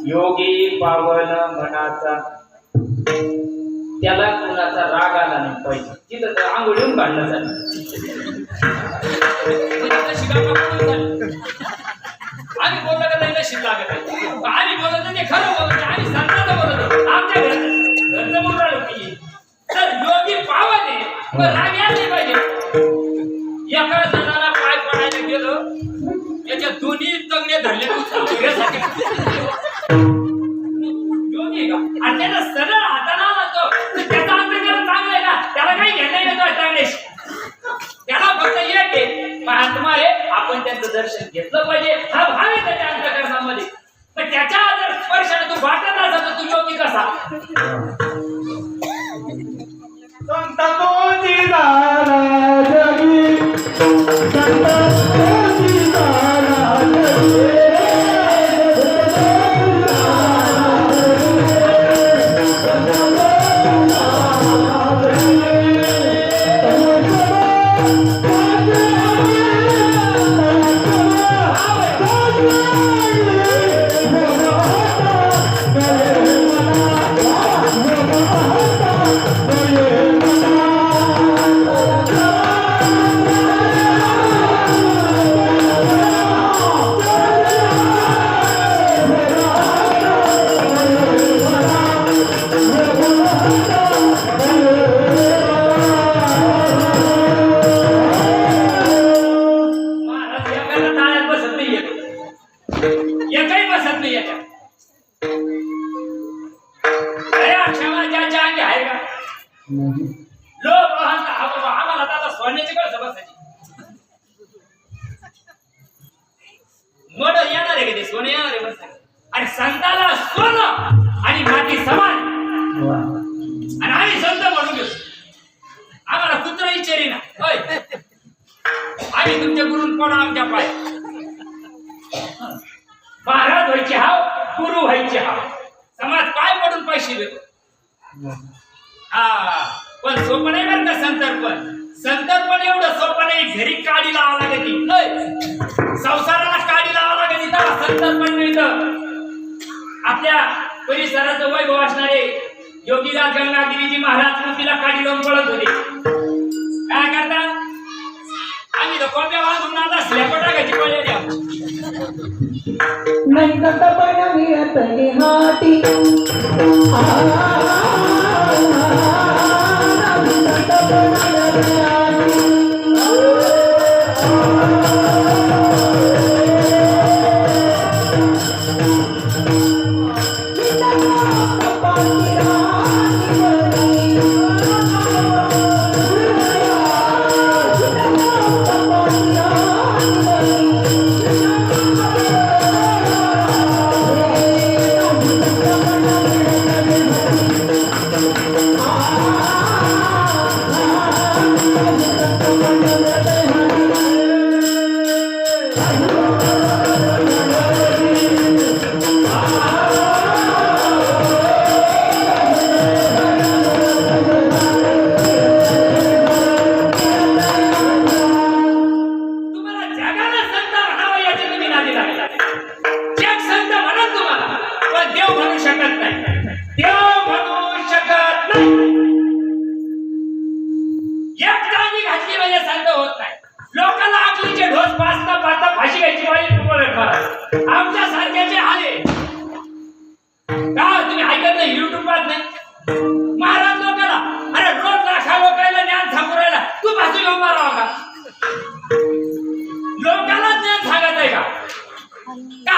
योगी पावन मनाचा त्याला कोणाचा राग आला नाही पाहिजे. तिथं तर आंघोळीहून भांडणं झालं. आम्ही बोललो का नाही नशीब लागत आहे. आम्ही बोलत ते खरं बोलतो. आम्ही संतांना बोलतो. आमच्या घरचं बोलून राहिलो की तर योगी पावन आहे मग राग यायला नाही पाहिजे. एका जणाला पाय पडायला गेलो याच्या दोन्ही तंगडे धरले योगी का आणि त्याला संत तुळशीदारा जगी संत तुळशीदारा जगी महाराज एकाला टाळ्यात बसत नाहीये एकही बसत नाही याच्यात अरे अक्षमा ज्याच्या अंगी आहे का लोक म्हणतात, हा बाबा आम्हाला आता सोन्याची कळस बसायची मोठं येणार आहे का ते सोने येणार आहे बस आणि संताला सोनं आणि माती समान आणि आम्ही संत म्हणून घेऊ आम्हाला कुत्रा विचारी ना होय आम्ही तुमच्या गुरुन कोण आमच्या पाय महाराज व्हायचे हाव गुरु व्हायचे हाव समाज पाय पडून पैसे देतो हा पण सोपं नाही बरं का संतर्पण एवढं सोपं नाही घरी काडी लावा लागते संसाराला काडी लावा लागते तेव्हा संतर्पण मिळतं आपल्या परिसराचं वैभव असणारे योगीराज गंगागिरीजी महाराज कृतीला काडी लावून पळत होते काय करतात आम्ही तर कोणत्या वाजून आता स्लॅब टाकायची पडलेली नाही संतपण मिळत हाती तुम्हाला जगाला संत म्हणावं याची तुम्ही नादी लागला जग संत म्हणत तुम्हाला पण देव म्हणू शकत नाही देव म्हणू शकत नाही एक टांगी घातली म्हणजे संत होत नाही लोकांना आकलीचे ढोस पाचता पाचता फाशी घ्यायची पाहिजे तुम्हाला आमच्या सारख्याचे आले का तुम्ही ऐकत नाही युट्यूब पाहत नाही महाराज लोकांना अरे रोज लाखा लोकांना ज्ञान सांगू राहिला तू फाशी घेऊन मारावा का लोकांना ज्ञान सांगत आहे का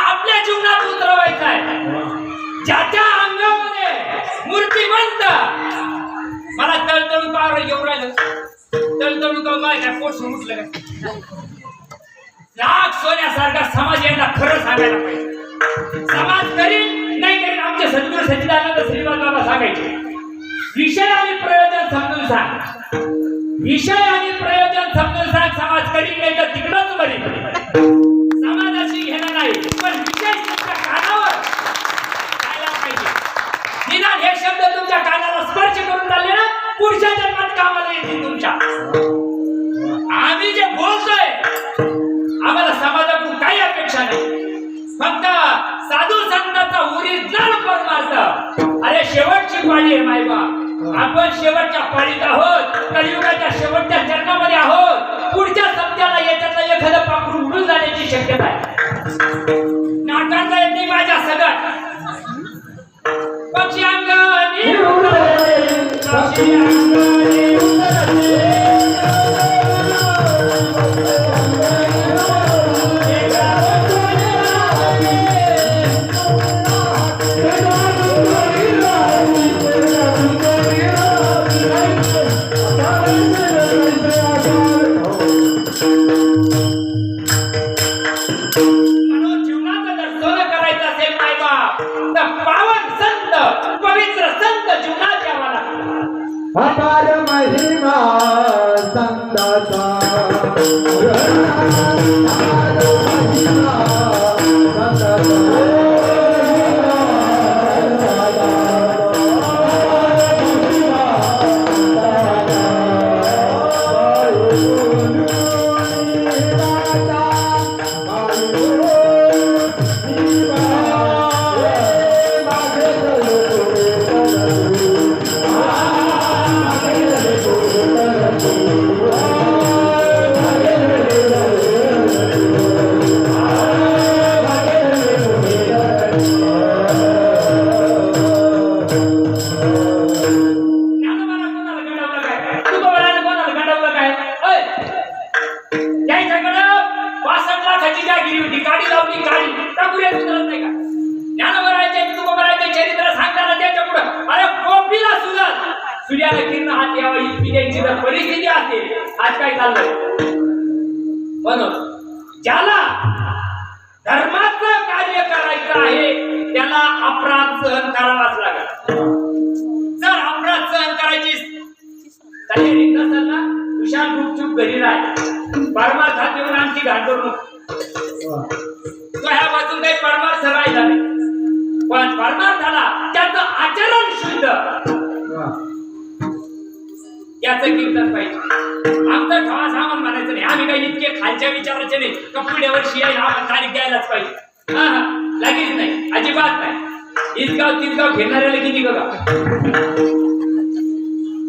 आपल्या जीवनात उतरवायचं आहे ज्याच्या अंगामध्ये मूर्तिमंत मला तळतळू पावर येऊ राहिलं तळतळू का काय पोट उठलं का लाख सोन्यासारखा समाज यांना खरं सांगायला पाहिजे समाज करीन नाही करीन आमचे सद्गुरू सच्चिदानंद श्रीपाद बाबा सांगायचे विषय आणि प्रयोजन समजून सांग विषय आणि प्रयोजन समजून सांग समाज करीन नाही तर तिकडंच बरी समाजाशी घेणं नाही पण विषय तुमच्या कानावर जायला पाहिजे निदान हे शब्द तुमच्या कानाला स्पर्श करून चालले ना पुढच्या जन्मात कामाला येतील तुमच्या आम्ही जे बोलतोय आम्हाला समाजाकडून काही अपेक्षा नाही फक्त साधू संतांचा ओरिजिनल परमार्थ अरे शेवटची पाळी आहे मायबा आपण शेवटच्या पाळीत आहोत कलियुगाच्या शेवटच्या चरणामध्ये आहोत पुढच्या सप्त्याला याच्यातलं एखादं पाखरू उडून जाण्याची शक्यता आहे नाटांचा येते माझ्या सगळ्यात पक्षी अंगणी पक्षी अंगणी म्हणून जीवनाचं जर सोनं करायचं असेल मायबाप तर पावन संत पवित्र संत जीवनात यावा लागतो अपार ज्ञानोबाला कोणाला घडवलं काय? तुकोबाराने कोणाला घडवलं काय? ओय! त्यांच्याकडं 65 लाखाची जागिरी होती, गाडी लावली, गाडी टाकुऱ्यात उतरत नाही का? ज्ञानोबाराचे तुकोबाराचे चरित्र सांगताना त्याच्या पुढं अरे कोपरीला सूर्याला किरण हात यावा इतकी त्यांची जर परिस्थिती असेल, आज काय चाललंय? म्हणून ज्याला धर्माचं कार्य करायचं आहे त्याला अपराध सहन करावाच लागेल. जर अपराध सहन करायची तयारी नसेल ना, विशाल गुपचूप घरी राह, परमार्थात येऊन आमची घाट करू नको. तो ह्या बाजून काही परमार्थ राहिला नाही, पण परमार्थाला त्याचं आचरण शुद्ध याचं कीर्तन पाहिजे. आमचं ठवा सामान म्हणायचं नाही, आम्ही काही इतके खालच्या विचाराचे नाही का पुढल्या वर्षी यायला आपण तारीख द्यायलाच पाहिजे. हा लगेच नाही, अजिबात नाही. इसगाव तिसगाव फिरणाऱ्याला किती बघा,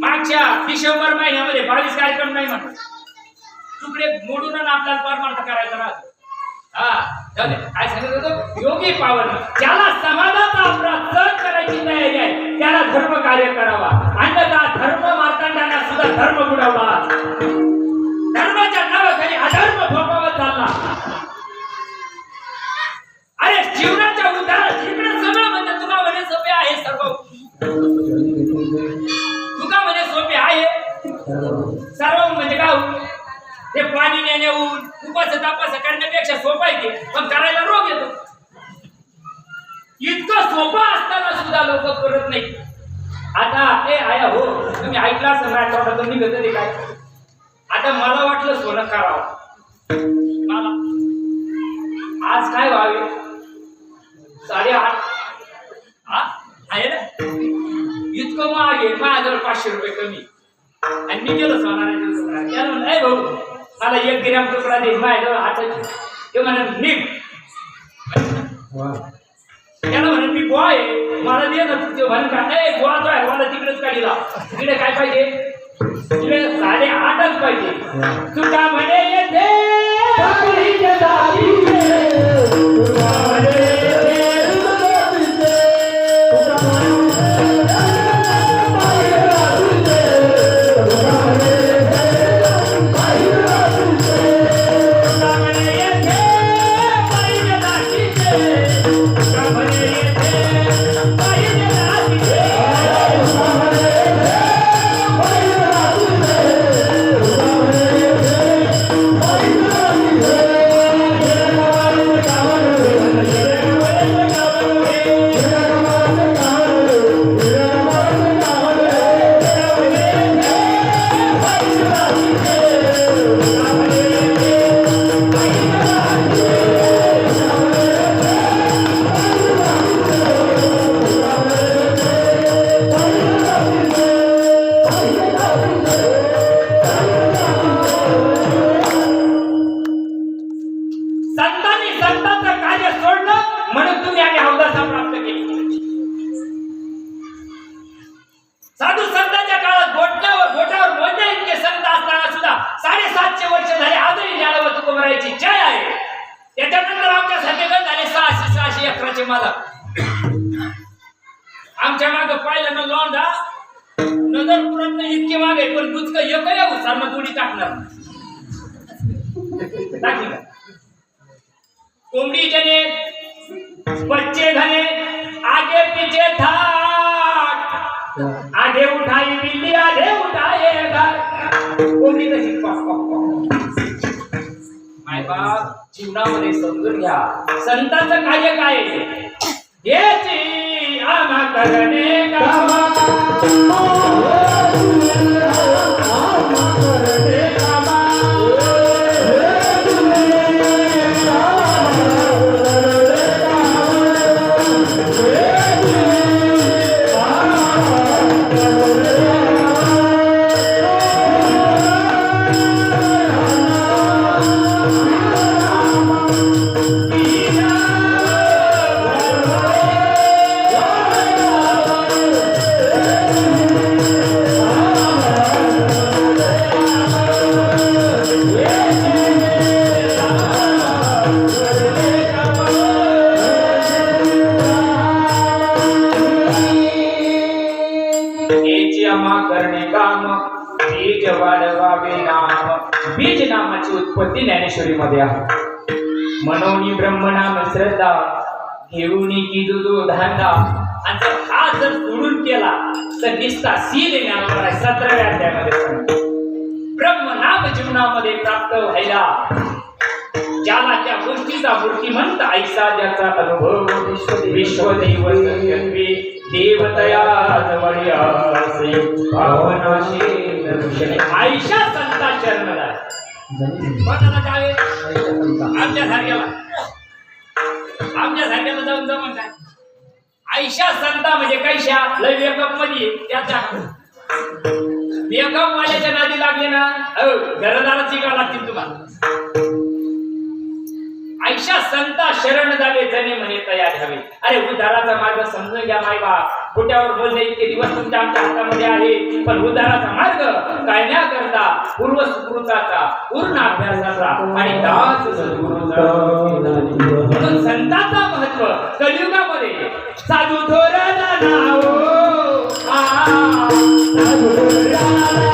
मागच्या डिसेंबर महिन्यामध्ये 22 कार्यक्रम नाही म्हणतात, तुकडे मोडून आपल्याला परमार्थ करायचा राहतो. हा काय सांगत होतो, योगी पावन ज्याला समाजाचा अपराध सहन करायची तयारी आहे त्याला धर्म कार्य करावा, अन्यथा धर्म मार्तंडांना सुद्धा धर्म बुडवला, धर्माच्या नावाखाली अधर्म फोपावत चालला. अरे जीवनाच्या उद्धारात इकडे सगळं म्हणजे तुला म्हणे सोपे आहे, सर्व तुका म्हणे सोपे आहे सर्व म्हणजे काय, ते पाणी नेण्याहून उपास तापास करण्यापेक्षा सोपं आहे ते, पण करायला रोग येतो. इतकं सोपं असताना सुद्धा लोक करत नाही. आता ए आया हो, तुम्ही ऐकला असं आठवड्यात निघत ते काय. आता मला वाटलं सोनं करावं, मला आज काय व्हावे 8.5 आहे ना, इतकं महाग आहे. माझ्याजवळ 500 रुपये कमी आणि मी गेलो सोनाराच्या दुकानात, त्याला म्हणलं ए भाऊ मला 1 ग्रॅम तुकडा दे, माझ्याजवळ हाताची. ते म्हणा निघ, त्याला म्हणा मी बुवा आहे मला दे ना. ते म्हण का ए बुवा तो आहे, मला तिकडेच काढीला, तिकडे काय पाहिजे, तिकडे 8.5च पाहिजे. तुका म्हणे येते साधू संतांच्या काळात बोटावर मोजण्या इतके संत असताना सुद्धा 750 वर्ष झाले आजही ज्ञानोबा तुकोबारायांची जय आहे. त्याच्यानंतर आमच्या सगळेजण झाले 600 एकराचे मालक. आमच्या मागे पाहिलं ना लोंढा नजरपुरात इतके मागे पण दुचकं एकही उसारनं थोडी टाकणार टाकी का कोंबडी जने बच्चे घने आगे पीछे थाट आगे उठाई बिल्ली आगे उठाए घर कोंबडी कशी माय बाप जीवनामध्ये समजून घ्या संतांचं कार्य काय याची आम्हा करणे कामा करणे कामा ठरवावे नाम. बीज नामाची उत्पत्ती ज्ञानेश्वरीमध्ये आहे. मनोनी ब्रह्मनाम श्रद्धा घेऊनी की दुदो धांदा. आणि जर हा जर सोडून केला तर निस्ता सील ज्ञान आहे. 17व्या अध्यायामध्ये सांगतो. ब्रह्मनाम जीवनामध्ये प्राप्त व्हायला ज्याला त्या गोष्टीचा मूर्तिमंत ऐसा ज्याचा अनुभव विश्वदैव सत्यत्वे देवतया जवळी असे भावनाशी दर्शने. आयशा संता चरणदार कोणाला जावे? आमच्या जाऊन जमन काय? आयशा संता म्हणजे कैशा लय मेकअप मध्ये त्याचा मेकअप वाल्याच्या नादी लागले ना घरदाराची का लागतील तुम्हाला. आयशा संता शरण जावे जने म्हणे तयार हवे. अरे उद्धाराचा मार्ग समजून घ्या माय बाप. कुठ्यावर बोलणे इतके दिवस तुमच्या आमच्या हातामध्ये आहे. पण उद्धाराचा मार्ग काढण्याकरता पूर्व सुकृताचा पूर्ण अभ्यासाचा आणि दास सद्गुरूचा. म्हणून संतांचा महत्व कलियुगामध्ये साधू थोराला नाव साधू थोराला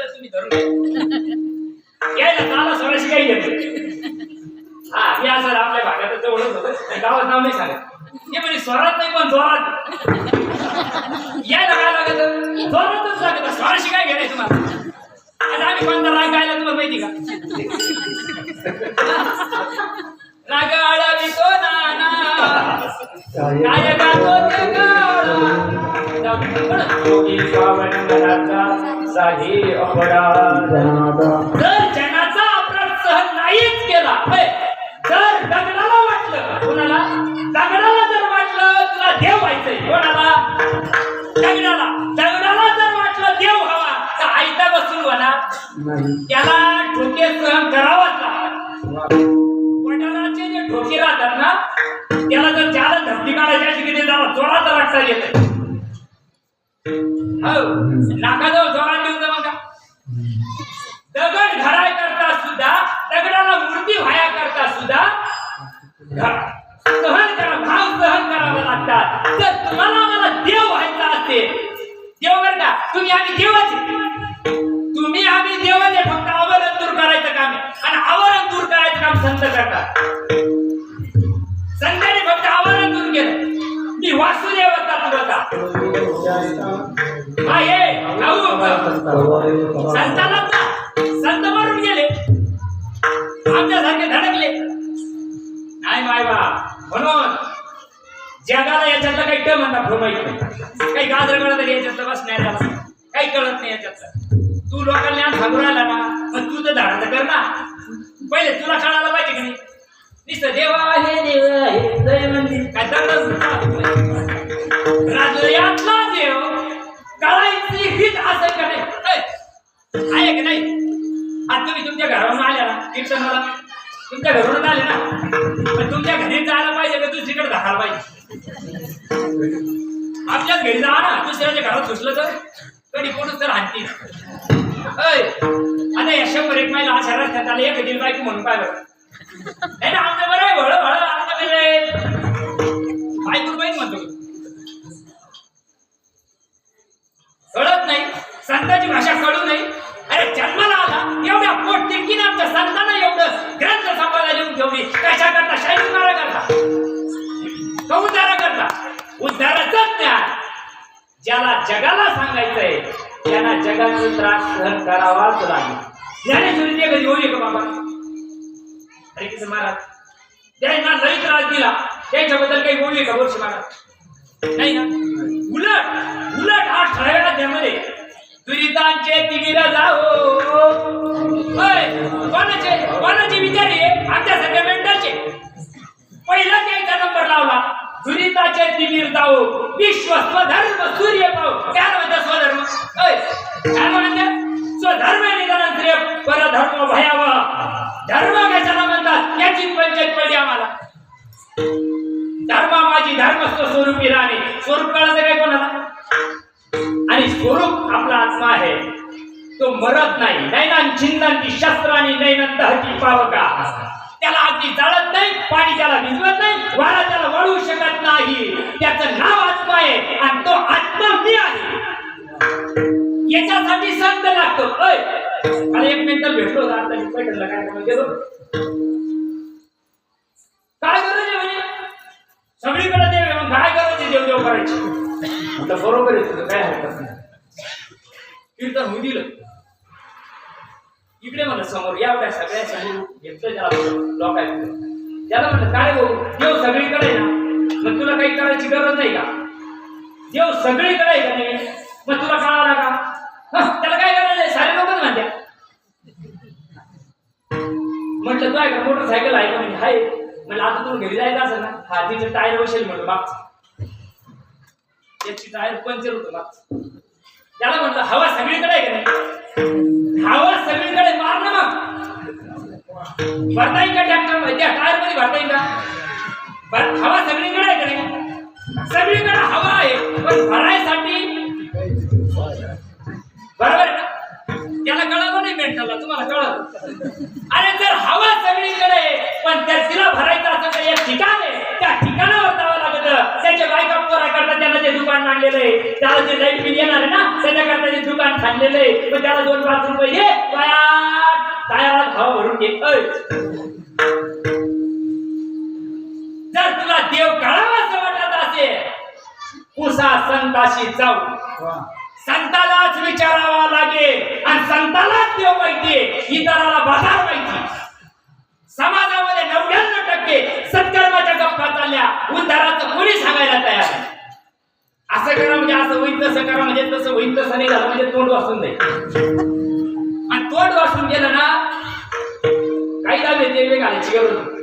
तुम्ही धरून यायला मला स्वराशी काही घेत. हा मी असं आपल्या भागात जवळच होतं. गावात नाव नाही सांगत. हे म्हणजे स्वरात नाही पण जोरात यायला काय लागत? जोरातच लागत. स्वराशी काय घेणे तुम्हाला? आता आम्ही कोणता राग गायला तुम्हाला माहिती का? राग आळावी तो नाना काय गातो ते गाणं. जर जनाचा अपराध सहन नाहीच केला. जर दगडाला वाटलं कोणाला दगडाला जर वाटलं तुला देव व्हायचंय. कोणाला? दगडाला जर वाटलं देव हवा तर आयता बसून होणार. त्याला ठोके सहन करावाच लागतात. वडिलांचे जे ठोके राहतात ना त्याला जर ज्याला धपकी काढायची अशी की त्याला जोरात वाटता येत. नाकाजवळ जोरात देऊन जमा का? दगड घराय करता सुद्धा दगडाला मूर्ती व्हाया करता सुद्धा सहन करा भाव सहन करावा लागतात. जर तुम्हाला मला देव व्हायचा असेल देव बरं का तुम्ही आम्ही देवाचे तुम्ही आम्ही देवाचे फक्त आवरण दूर करायचं काम आहे. आणि आवरण दूर करायचं काम संत करतात. संतांनी फक्त आवरण दूर केलं. मी वासुदेवता तुझा संतांना संत मारून गेले. आमच्यासारखे धडकले नाही माय बा. म्हणून जगाला याच्यातलं काही टम म्हणतात माहित नाही. काही गाजर कळत तरी याच्यातलं बस नाही झाला. काही कळत नाही याच्यातलं. तू लोकांना सांगू राहिला ना पण तू तर धाडत कर ना. पहिले तुला कळायला पाहिजे की नाही. नुसतं देवा हे देव आहे जय मंदिर काय राजयातला देव कळायची हीच असं का नाही आहे की नाही. आज तुम्ही तुमच्या घरावरून आल्या ना कीर्तनाला तुमच्या घरून आले ना पण तुमच्या घरी जायला पाहिजे का दुसरीकडे दाखवायला पाहिजे. आपल्याच घरी जा ना. दुसऱ्याच्या घरात घुसलं तर कधी कोणच तर हाणतील. आता या 100-1 महिला अशा रस्त्यात आले एक दिल बायको म्हणून पाहिलं नाही ना. आमचं बरं आहे भळ भळ आमचं बायको बाईक म्हणतो कळत नाही. संतांची भाषा कळू नाही. अरे जन्माला आला एवढ्या पोट तिरकीने आमच्या संतांना एवढं ग्रंथ संपादना लिहून ठेवली कशा करता? शाही मारा करता का उद्धारा करता? उद्धाराचंच ज्ञान ज्याला जगाला सांगायचंय त्यांना जगाचा त्रास सहन करावाच लागेल. ज्ञानेश्वरी ते कधी होईल का बाबा? हरे कृष्ण महाराज त्यांना लई त्रास दिला त्याच्याबद्दल काही बोलले का वर्ष महाराज? नाही ना. सुनीताचे तिमिर जाओ कोणाचे विचार आहे आमच्या सगळ्या मेंटलचे पहिला त्याचा नंबर लावला सुनीताचे तिमिर जाओ विश्व स्वधर्म सूर्य पाव काय म्हणतात स्वधर्म काय म्हणतात स्वधर्म निधन श्रेय परधर्म भयावह धर्म कशाला म्हणतात याची पंचायत पडली आम्हाला धर्म माझी धर्मस्थ स्वरूपी राहणे स्वरूप कळायचं काय कोणाला आणि स्वरूप आपला आत्मा आहे तो मरत नाही नैनान चिंतनती शस्त्रांनी नैनंत हती पावका त्याला अगदी जाळत नाही पाणी त्याला भिजवत नाही वारा त्याला वळवू शकत नाही त्याचं नाव आत्मा आहे आणि तो आत्मा मी आहे याच्यासाठी संत लागतो मला एक मिनिट भेटलो होता आता मी पैठणला काय गेलो काय गरज आहे म्हणजे सगळीकडे देव आहे मग काय गरज आहे देव देव करायची म्हटलं बरोबर आहे तुझं काय हरकत नाही कीर्तन होऊ दिलं इकडे म्हणलं समोर एवढ्या सगळ्या समोर घेतलं त्याला लोकांना त्याला म्हणलं काय भाऊ देव सगळीकडे आहे ना मग तुला काही करायची गरज नाही का देव सगळीकडे आहे का नाही मग तुला कळाला का त्याला काय गरज आहे सारे लोकच म्हणत्या म्हटलं तू आहे का मोटरसायकल आहे का म्हणजे आहे म्हणजे आता तुम्ही घरी जायचं असेल ना हा तिचं टायर बसेल म्हटलं मागचं त्याची टायर पंक्चर होतं मागचं त्याला म्हटलं हवा सगळीकडे आहे का नाही हवा सगळीकडे मार ना मग भरता येईल का ट्रॅक्टर त्या टायर मध्ये भरता येईल का हवा सगळीकडे आहे का नाही सगळीकडे हवा आहे पण भरायसाठी बरोबर आहे ना त्याला कळलं नाही मेंटलला तुम्हाला कळलं अरे जर हवा सगळीकडे पण त्या तिला भरायचं असं काही एक ठिकाण आहे त्या ठिकाणावर जावं लागतं त्याच्या बायका पोरा करता त्यांना ते दुकान आणलेलं आहे त्याला जे लाईट बिल येणार आहे ना त्याच्याकरता ते दुकान खाल्लेलं आहे पण त्याला 2-5 रुपये घे टायराला हवा भरून घे जर तुला देव कळावा असं वाटत असेल उसा संताशी जाऊ संतालाच विचारावा लागेल आणि संतालाच देव माहितीये इतराला बाजार माहिती समाजामध्ये 99% सत्कर्माच्या गप्पा चालल्या उद्धाराचं कोणी सांगायला तयार असं करा म्हणजे असं होईल तसं करा म्हणजे तसं होईल तसं नाही झालं म्हणजे तोंड वाचून जाईल आणि तोंड वाचून गेलं ना काही दाब येते वेग घालायची गरज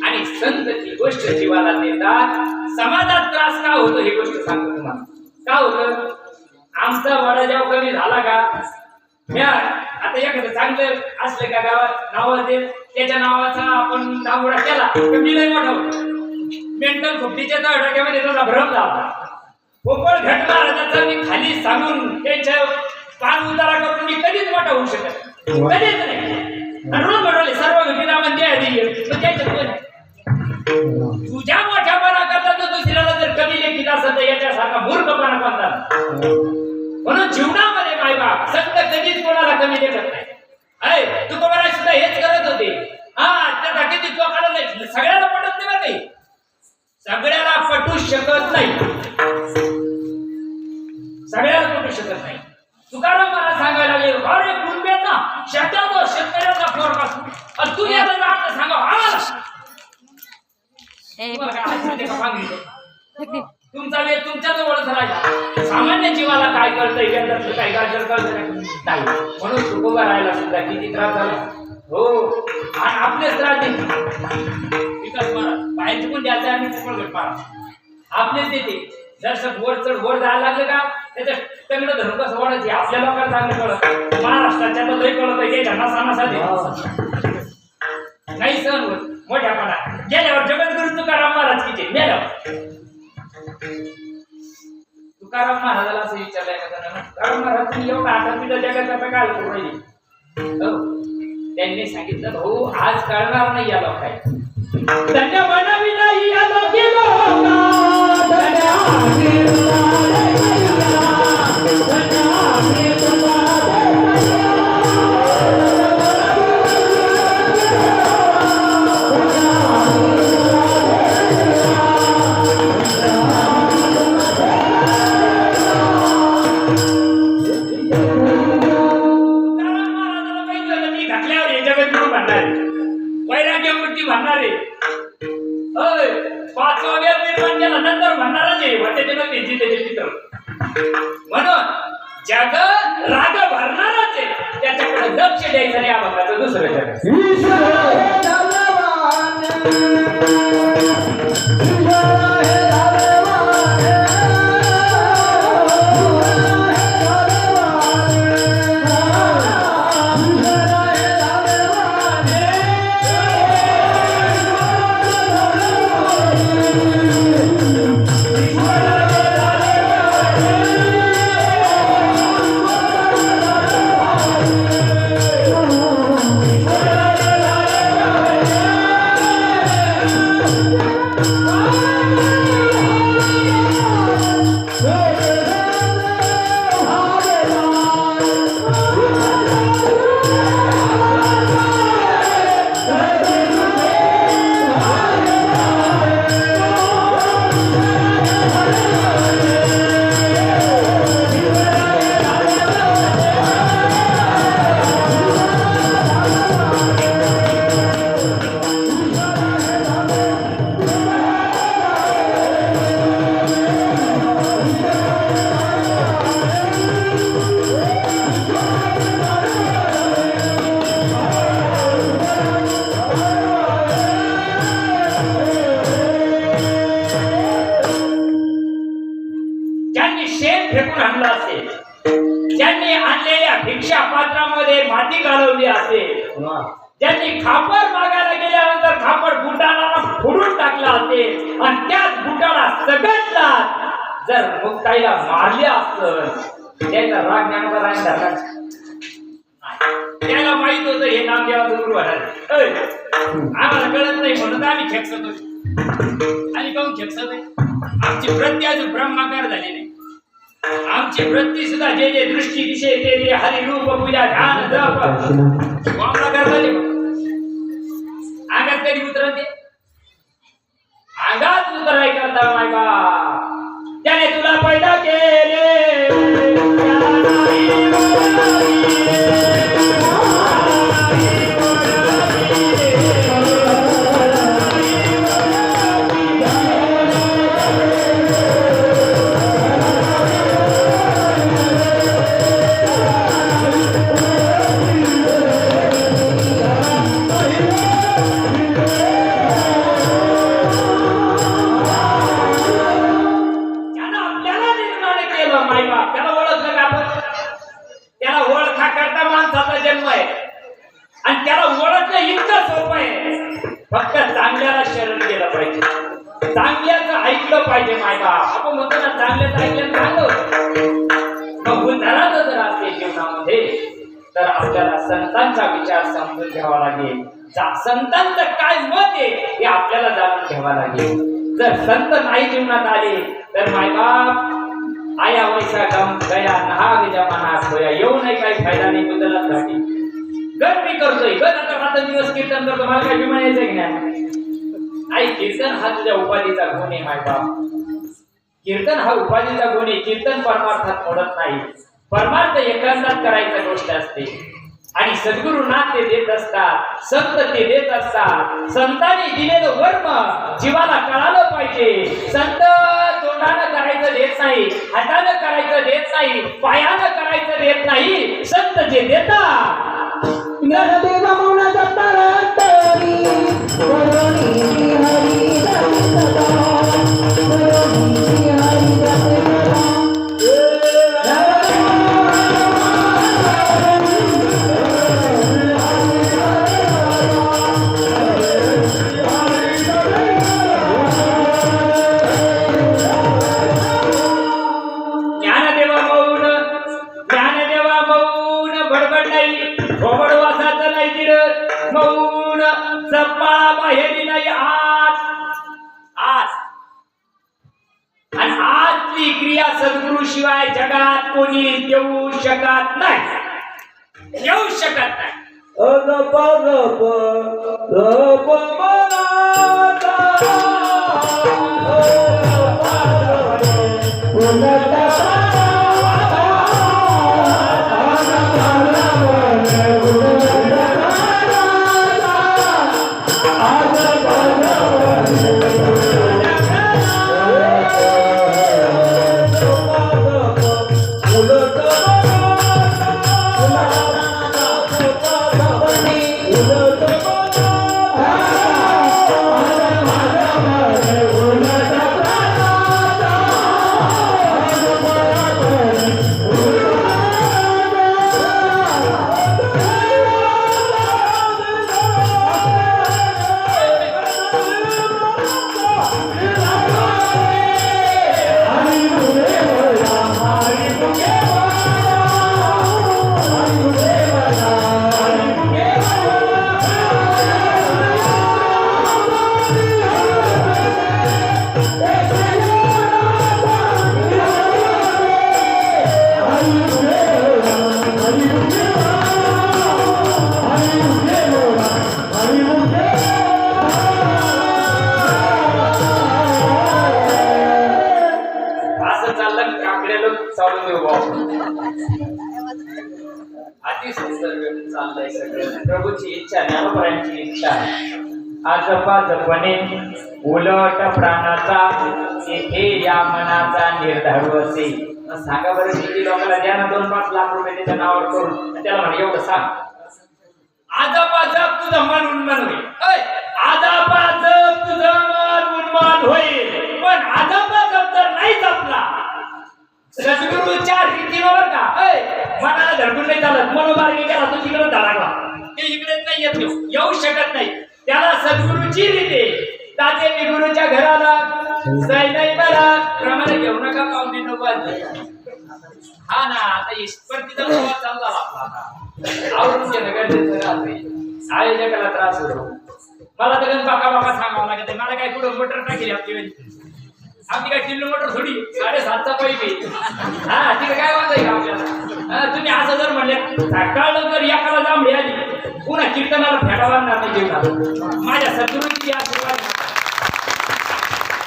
आणि संत ती गोष्ट जीवाला देतात समाजात त्रास का होतो ही गोष्ट सांगतो तुम्हाला का होतं आमचा वडाजाव कमी झाला का आता एखादं चांगलं असलं का गावात नावाचे त्याच्या नावाचा आपण दावडा केला कमी नाही मोठा होतो मेंटल खुपटीच्या तळटाक्यामध्ये त्याचा भ्रम झाला पोपळ घट महाराजाचा मी खाली सांगून त्यांच्या पान उतारा करून मी कधीच मोठा होऊ शकत कधीच नाही रोज म्हटले सर्व घटीला म्हणते तुझ्या मोठ्यापणा करता तो दुसऱ्याला जर कमी लेखीत असेल तर याच्यासारखा मूर्खपणा करतात म्हणून जीवनामध्ये मायबाप संत कधीच कोणाला कमी लेखत नाही तुकोबाराय सुद्धा हेच करत होते त्या किती चोकाला नाही सगळ्याला पटत नाही बरं काही सगळ्याला पटू शकत नाही सगळ्याला पटू शकत नाही तुकाराम मला सांगायला लागले अरे कुंब्याचा शेताचा शेतकऱ्याचा पोरका तू याला जात सांगा तुमचा वेळ तुमच्या जवळच राहिला सामान्य जीवाला काय कळतंय त्याच्यातलं काही गाजर कळतं नाही म्हणून तुकोबा राहायला सुद्धा किती त्रास झाला हो आणि आपलेच त्रास देत विकास महाराज बाहेरची पण द्यायचं आणि तुकडगट महाराज आपलेच देते जसं वर जायला लागलं का त्याच्या तंगड धरून कसं वाढायचे आपल्या लोकांना चांगलं कळत महाराष्ट्राच्या तर लई कळत आहे त्यांना सामासाठी नाही सहन होत मोठ्यापणा गेल्यावर जगद्गुरु तुकाराम महाराज किती मेल्यावर तुकाराम महाराजाला असं विचारलंय का त्यांना तुकाराम महाराज तुम्ही एवढा आता पिढा जगाचा काय करू राहिली त्यांनी सांगितलं भाऊ आज कळणार नाही या लोकांना धन्य म्हणावी नाही या लोके वैराग्यमूर्ती म्हणणारे पाचवा वेळ निर्माण केला नंतर म्हणणारच आहे वाटेचे न त्याची त्याचे चित्र म्हणून जग राग भरणारच आहे त्याच्याकडे लक्ष द्यायचं नाही अभंगाचं दुसरं जग ज्यांनी आणलेल्या भिक्षा पात्रामध्ये माती घालवली असेल ज्यांनी खापर मागायला गेल्यानंतर खापर बुटाला फोडून टाकला असेल आणि त्याच बुटाला सगळ्यातला जर मुक्ताईला मारले असत त्याचा राग ज्ञानोबा धरला त्याला माहित होतं हे नाम देवाचं गुरु आहे आम्हाला कळत नाही म्हणून आम्ही खेकसत होतो आणि काहून खेकसत आहे आमची वृत्ती अजून ब्रह्माकार झाली नाही आमची वृत्ती सुद्धा जे जे दृष्टी विषय ते हरी रूप पूजा ध्यान जप वामला करता अंगात कधी उतरते अंगात उतराय करता माय बा त्याने तुला पैदा केले आणि त्याला ओळखणं इतकं सोपं आहे फक्त चांगल्याला शरण गेलं पाहिजे चांगल्याचं ऐकलं पाहिजे मायबा आपण म्हणतो ना चांगल्याचं ऐकलं चांगलं मग उदाहरण जर असेल जीवनामध्ये तर आपल्याला संतांचा विचार समजून घ्यावा लागेल संतांचं काय मत आहे हे आपल्याला जाणून घ्यावा लागेल जर संत नाही जीवनात आले तर मायबाप आया वैसा गम गया नहा जमाना होया येऊ नाही काही फायदा नाही बदलत घाटी गण मी करतोय गण आता रात्र दिवस कीर्तन करतो मला काय विमान यायचं की नाही आई कीर्तन हा तुझ्या उपाधीचा गुण आहे माय बाप कीर्तन हा उपाधीचा गुण आहे कीर्तन परमार्थात मोडत नाही परमार्थ एकांतात करायची गोष्ट असते आणि सद्गुरुनाथ ते देत असतात संत ते देत असतात संतांनी दिलेलं वर्म जीवाला कळालं पाहिजे संत तोंडानं करायचं देत नाही हातानं करायचं देत नाही पायानं करायचं देत नाही संत जे देतात गणदेव मौन दत्तारतरी वरुणी हरी दत्तदा वरुणी कोणी देऊ शकत नाही, देऊ शकत नाही. रप रप रप मनाचा चाललंय सगळं. प्रभूची इच्छा, ज्ञानोबरांची इच्छा. आजपा जपणे उलट प्राणाचा, तिथे या मनाचा निर्धारू असे. सांगा बरं, किती लोकांना द्या ना 2-5 लाख रुपये त्याच्या नावावर करून, त्याला म्हणे एवढं सांग. आजपा जप तुझं मन उन्मान होईल. आजपा जप तुझं मन उन्मान होईल. पण आजपा जप जर नाही जपला सद्गुरूच्या रीतीवर का मनाला धडकून नाही चालत, मनोमार्गी गेला तो तिकडे धडकला, ते इकडेच नाही येत, येऊ शकत नाही. त्याला सद्गुरूची रीती. ताते मी गुरुच्या घराला जाय नाही मला प्रमाणे घेऊ नका पाहुणे नको. हा ना, आता परतीचा प्रवास चालू झाला आपला. आवडून घेणं गरजेचं राहते. आयोजकाला त्रास होतो. मला तर बाका सांगावं लागत. मला काय कुठं मोटर टाकेल आपली काय किलोमीटर थोडी 7.5चा पाईप आहे. हा तिकडे काय वाटाय आपल्याला. तुम्ही असं जर म्हणले सकाळ जर एकाला जांभळी आली पुन्हा कीर्तनाला फेडा बांधणार नाही जेवणार. माझ्या सद्गुरूची आशीर्वाद.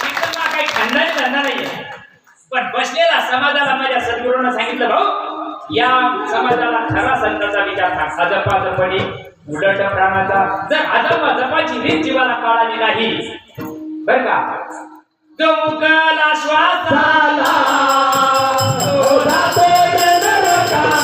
कीर्तनाला काही खंडाने धरणार नाहीये, पण बसलेला समाजाला माझ्या सद्गुरूंना सांगितलं, भाऊ या समाजाला खरा संतांचा विचार सांग. अजपाजपणे उलट प्राणाचा. जर अजपाची रीत जीवाला कळाली नाही बर का, तो मुकाला श्वास आला, तो जातो नरकाला.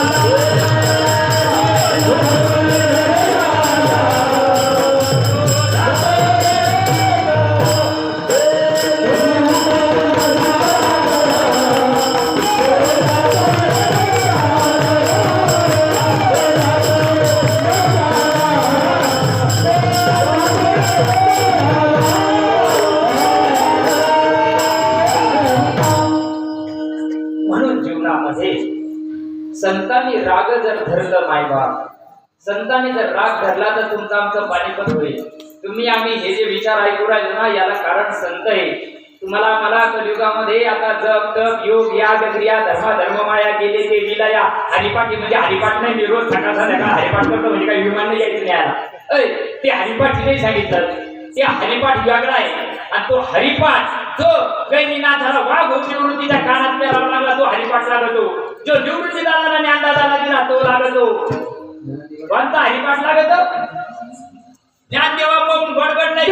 संतांनी राग जर धरलं मायबाप, संतांनी जर राग धरला तर तुमचं आमचं पाणीपत होईल. तुम्ही आम्ही हे जे विचार ऐकू राहिलो ना, याला कारण संत आहे. तुम्हाला मला कलियुगामध्ये आता जप तप योग याग क्रिया धर्म माया गेले ते विलया. हरिपाठी म्हणजे हरिपाठ नाही, मी रोज सकाळ संध्याकाळ हरिपाठ करतो म्हणजे काही विमान नाही यायचं न्यायला. ते हरिपाठ नाही सांगितलं, ते हरिपाठ वेगळा आहे. आणि तो हरिपाठ जो गैनीनाथाला वाघ निवृत्तीच्या कानात पेरावा लागला तो हरिपाठ लागतो. जो निवृत्ती दादाला ज्ञानदादाला दिला तो लागतो. कोणता हरिपाठ लागतो? ज्ञानदेवा पाहून गडबड नाही.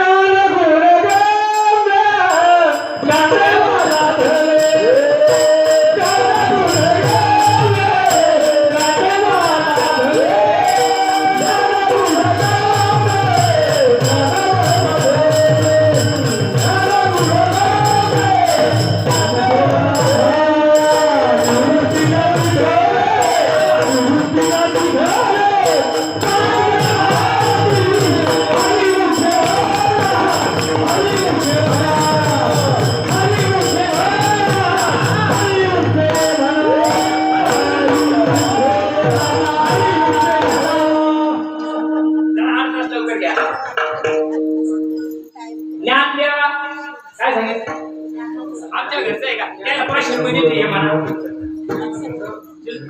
काय सांगितलं आमच्या घरचं आहे का? त्याला 500 रुपये देते म्हणा.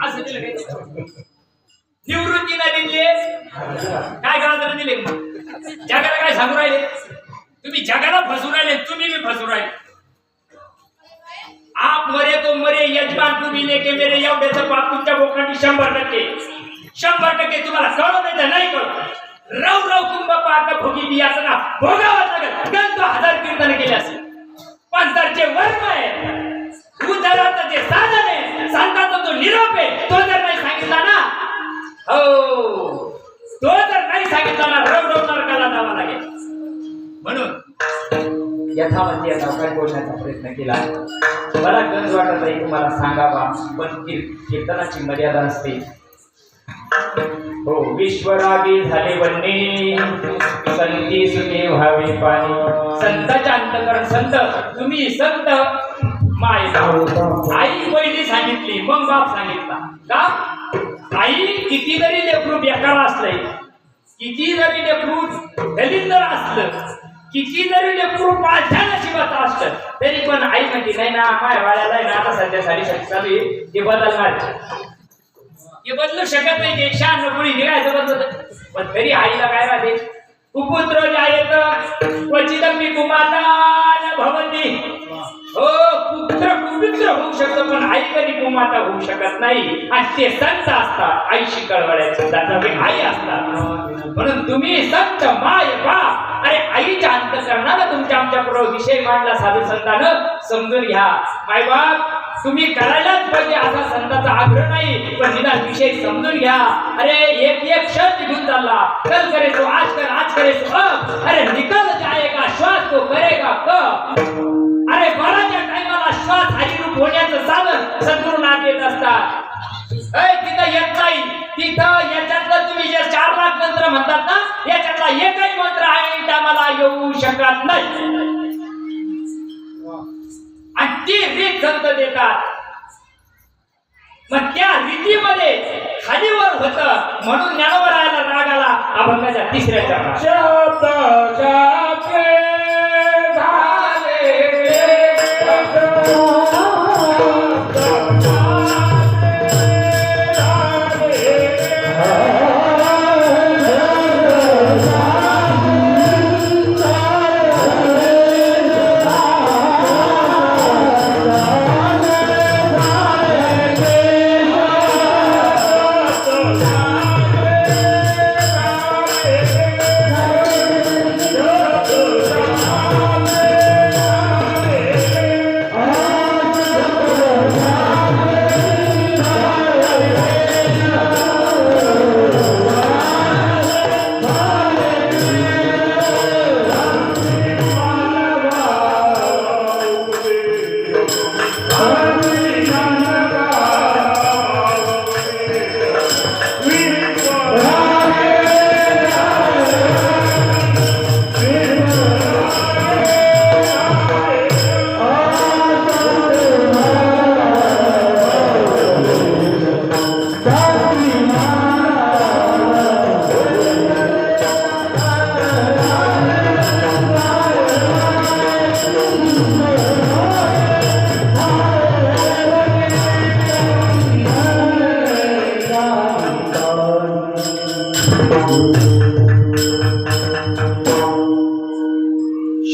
असं दिलं काय निवृत्तीला दिले काय गाजर दिले जगाला काय सांगू राहिले तुम्ही जगाला फसू राहिले तुम्ही बी फसू राहिले आप मरे तो मरे यजमान तुम्ही लेके मेरे एवढ्याचं पाप तुमच्या बोकांनी 100% तुम्हाला कळलं नाही तर नाही कळलं रव रव कुंभ पाक भोगी बियाचं ना भोगावं लागेल गंध 1000 कीर्तन केले असेल पण जर जे वर्म आहे उदाहरणाचं जे साधन आहे संतांचा जो निरोप आहे तो जर नाही सांगितला ना हो तो जर नाही सांगितला ना रव रव नरकाला जावं लागेल म्हणून यथावती काय बोलण्याचा प्रयत्न केला मला गंज वाटत नाही तुम्हाला सांगावा पण कीर्तनाची मर्यादा असते हो विश्वरागी झाले बनणे संती सुखे व्हावे पाणी संताच्या अंतकरण संत तुम्ही संत माय आई पहिली सांगितली मग बाप सांगितला का आई किती जरी लेकरू बेकार असले किती जरी लेकरू दलिंदर असलं किती जरी लेकरू पाठ्या नशिबाचं असलं तरी पण आई म्हणते नाही ना माय वाळ्याला आहे ना आता सध्या साडेसाती चालू आहे ते बदलणार हे बदलू शकत नाही ते शान कोणी निघायचं बदलत पण तरी आईला काय राहते कुपुत्र जायत क्वचिदपि कुमाता न भवती हो पुत्र कुपुत्र होऊ शकतो पण आई कधी कुमाता होऊ शकत नाही आणि ते संत असतात आईशी कळवळ्याचे जातात आई असतात म्हणून तुम्ही संत माय बाप अरे आईच्या अंतकरणाला तुमच्या आमच्या पूर्व विषय मांडला साधू संतानं समजून घ्या माय बाप तुम्ही करायलाच पाहिजे असा संतांचा आग्रह नाही पण निदान विषय समजून घ्या अरे एक एक क्षण निघून चालला कल करे तो आज कर आज करे तो अब अरे निकल जाएगा श्वास तो करेगा कब अरे बराच्या टायमाला श्वास हरिरूप होण्याचं साधन सद्गुरुनाथ देत असतात तिथं येत नाही तिथं याच्यातलं तुम्ही जे 4 लाख मंत्र म्हणतात ना याच्यातला एकही मंत्र आहे त्याला येऊ शकत नाही आणि ती रीत संत देतात मग त्या रीतीमध्ये खालीवर होत म्हणून ज्ञानोबरायाला राग आला अभंगाच्या 3ऱ्या चरणात शब्द जापे झाले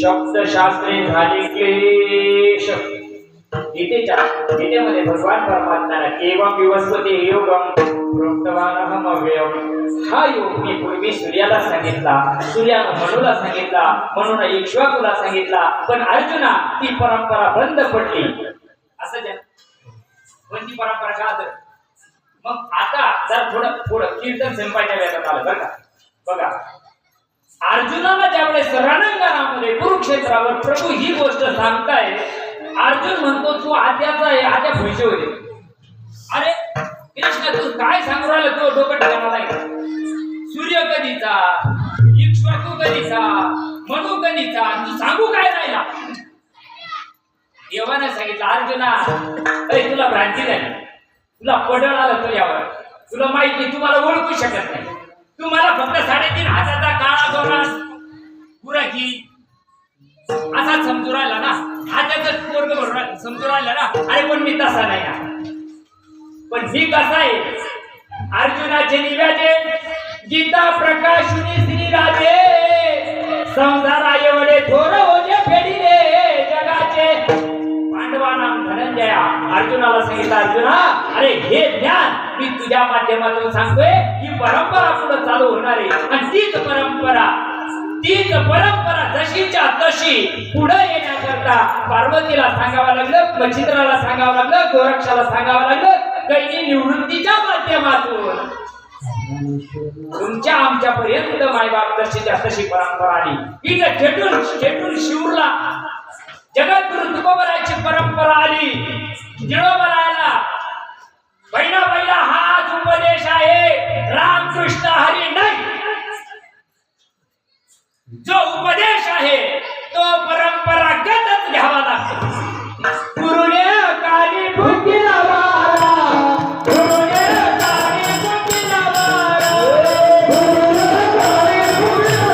शब्दशास्त्रे झाले क्लेश गीतेमध्ये भगवान परमात्म्याने एवं विवस्वते योगम प्रोक्तवानहम अव्ययम हा योग मी पूर्वी सूर्याला सांगितला सूर्यानं मनुला सांगितला मनुनं इक्ष्वाकुला सांगितला पण अर्जुना ती परंपरा बंद पडली असं कोणती परंपरा का मग आता जर थोडं कीर्तन संपायच्या वेळात आलं बरं का बघा अर्जुनाला ज्यावेळेस रणांगणामध्ये कुरुक्षेत्रावर प्रभू ही गोष्ट सांगताय अर्जुन म्हणतो तू आद्याचा आहे आद्या भुईचे होते अरे कृष्ण तू काय सांगू राहिला तो डोकं ठेवायला सूर्य कधीचा इक्ष्वाकू कधीचा मनु कधीचा तू सांगू काय राहिला देवाने सांगितलं अर्जुना अरे तुला भ्रांती झाली तुला पडळ आलं तो यावर तुला माहिती तुम्हाला ओळखू शकत नाही तुम्हाला फक्त 3.5 हाताचा काळा गोरा गुराखी असा समजू राहिला ना हाताचा पोरग समजू राहिला ना अरे पण मी तसा नाही पण मी कसा आहे अर्जुनाचे निव्याचे गीता प्रकाशुनी श्री राजे संसारा एवढे थोर होते फेडिले जगाचे पांडवानाम धनंजया अर्जुनाला सांगितलं अर्जुना अरे हे ज्ञान मी तुझ्या माध्यमातून सांगतोय ही परंपरा पुढे चालू होणार आहे आणि तीच परंपरा जशीच्या तशी पुढे येण्याकरता पार्वतीला सांगावं लागलं मच्छिंद्राला सांगावं लागलं गोरक्षाला सांगावं लागलं कैनी निवृत्तीच्या माध्यमातून तुमच्या आमच्यापर्यंत मायबाप जशीच्या तशी परंपरा आली ही खेटून शिवला जगद्गुरु तुकोबराची परंपरा आली जिळोबरायला पहिला हाच उपदेश आहे रामकृष्ण हरी नाही जो उपदेश आहे तो परंपरागतच घ्यावा लागतो गुरुने काली बुद्धी लावारा गुरुने काली बुद्धी लावारा गुरुने काली बुद्धी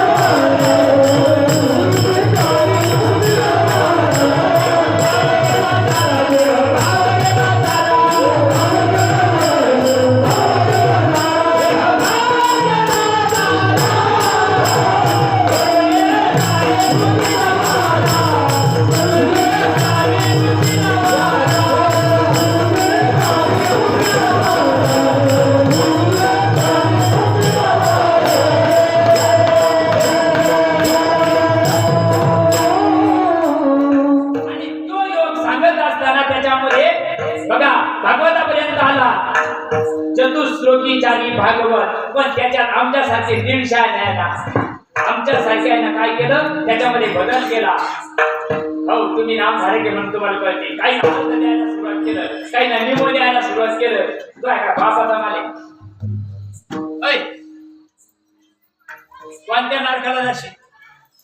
चतुश्लोकीचारी भागवत पण त्याच्यात आमच्यासारखे दीडशा न्यायला आमच्यासारख्या काय केलं त्याच्यामध्ये बदल केला हो तुम्ही नाम धारके म्हणून तुम्हाला कळते काही नाम द्यायला सुरुवात केलं काही निमो द्यायला सुरुवात केलं तो आहे का बापाचा मालिक कोणत्या नारकाला जाशी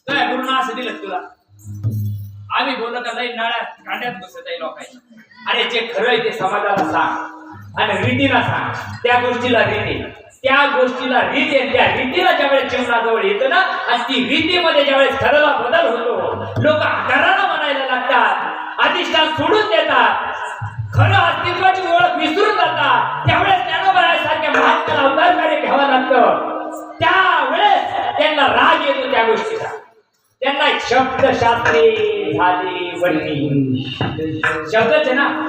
तो आहे गुरुना असं दिलं तुला आम्ही बोललो का नाही नाळ्यात कांड्यात बसत आहे लोकांनी अरे जे खरं आहे ते समाजाला सांग आणि रीतीला सांग त्या गोष्टीला रीती त्या रीतीला ज्यावेळेस जीवनाजवळ येतं ना आणि ती रीतीमध्ये ज्यावेळेस खरंला बदल होतो लोक आकाराला म्हणायला लागतात अधिष्ठान सोडून देतात खरं अस्तित्वाची ओळख विसरून जातात त्यावेळेस ज्ञानोबासारख्या महात्म्याला अवतार कार्य घ्यावं लागतं त्यावेळेस त्यांना राग येतो त्या गोष्टीचा त्यांना शब्दशास्त्री झाली वडणी शब्दच ना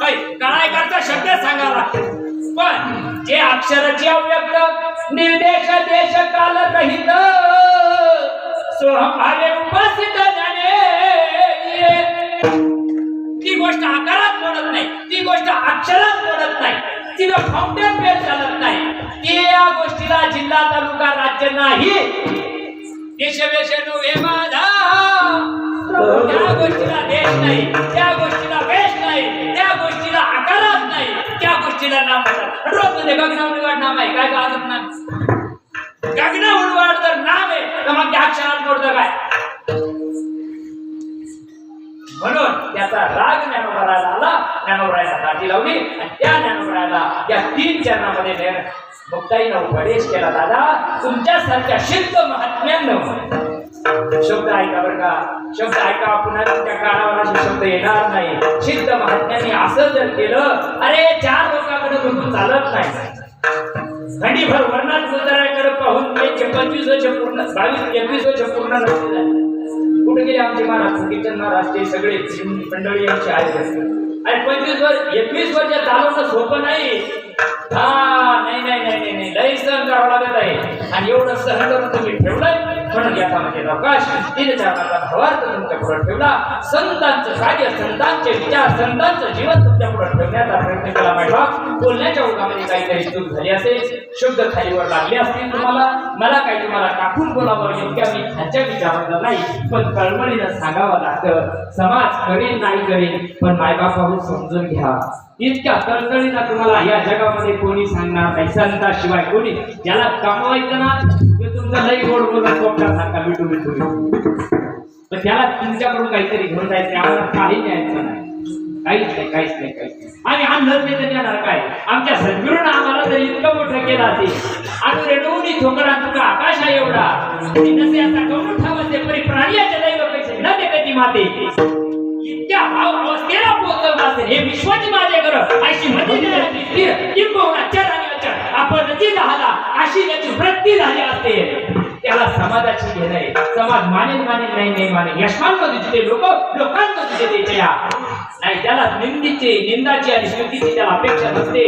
काय करता शब्द सांगावा लागतो पण जे अक्षराची अव्यक्त निर्देश देश काल रहित सोहभावे उपस्थित ज्ञाने ती गोष्ट आकारात मोडत नाही ती गोष्ट अक्षरात मोडत नाही तिला फाउंटेन पेन चालत नाही त्या गोष्टीला जिल्हा तालुका राज्य नाही देशवेश नव्हे माझा त्या गोष्टीला देश नाही त्या गोष्टीला वेश नाही त्या गोष्टीला आकारात नाही त्या गोष्टीला नाम म्हणतात रोज मध्ये गगना उडवाड नाम आहे काय गाजत नाही गगना उडवाड तर नाम आहे तर मग त्या अक्षरात मोडतं काय म्हणून त्याचा राग ज्ञानोबराला आला ज्ञानोबराला दाटी लावली आणि त्या ज्ञानोबराला या 3 चरणामध्ये मुक्ताईनं उपदेश केला दादा तुमच्यासारख्या सिद्ध महात्म्यांना शब्द ऐका बरं का शब्द ऐका पुन्हा तुमच्या कानावर असे शब्द येणार नाही सिद्ध महात्म्यांनी असं जर केलं अरे 4 लोकांकडे बघून चालत नाही खंडीभर वर्णात गुजराकडे पाहून 25 वर्ष पूर्ण 22-21 वर्ष पूर्ण नसते कुठे गेले आमचे महाराज कीर्तन महाराज ते सगळे मंडळी यांची आहे आणि 21 वर्ष चालवणं सोपं नाही नाही लय सहन करावं लागत आहे आणि एवढं सहन करून तुम्ही ठेवलंय म्हणून याच्यामध्ये अवकाश 3 चरणाचा भावार्थ तुमच्या पुढे ठेवला संतांचं कार्य संतांचे विचार संतांचं जीवन तुमच्या पुढे ठेवण्याचा प्रयत्न केला पाहिजे बोलण्याच्या ओघामध्ये काहीतरी चूक झाली असेल शब्द खालीवर लागले असतील मला काही तुम्हाला टाकून बोलावं इतक्या मी खालच्या विचारांना नाही पण कळमळीनं सांगावं लागतं समाज करेल नाही करेल पण मायबापाहून समजून घ्या इतक्या कळकळीनं तुम्हाला या जगामध्ये कोणी सांगणार नाही संताशिवाय कोणी ज्याला कमवायचं ना ते तुमचं लई गोड बोलून कोपऱ्यासारखा मिठू पण त्याला तुमच्याकडून काहीतरी घेऊन जायचं आम्हाला काही न्यायचं नाही काहीच नाही आणि आणलं ते देणार काय आमच्या सद्गुरूनं आम्हाला जर इतकं मोठं केलं असेल आणि रेणूनी ठोकरा तुका आकाश आहे एवढा नसे आता कमून ठावते परी प्राण्याच्या दैव पैसे न ते कधी माते इतक्या भाव अवस्थेला पोहोचवलं असेल हे विश्वाची माझे घर अशी म्हणजे किंबहुना चर आणि अचर आपण जी झाला अशी त्याची वृत्ती झाली असते त्याला समाजाची घेण आहे. समाज मानेल मानेल नाही मानेल यशमानमध्ये जिथे लोकांमध्ये जिथे त्याच्या नाही त्याला निंदाची आणि स्तुतीची त्याला अपेक्षा नसते.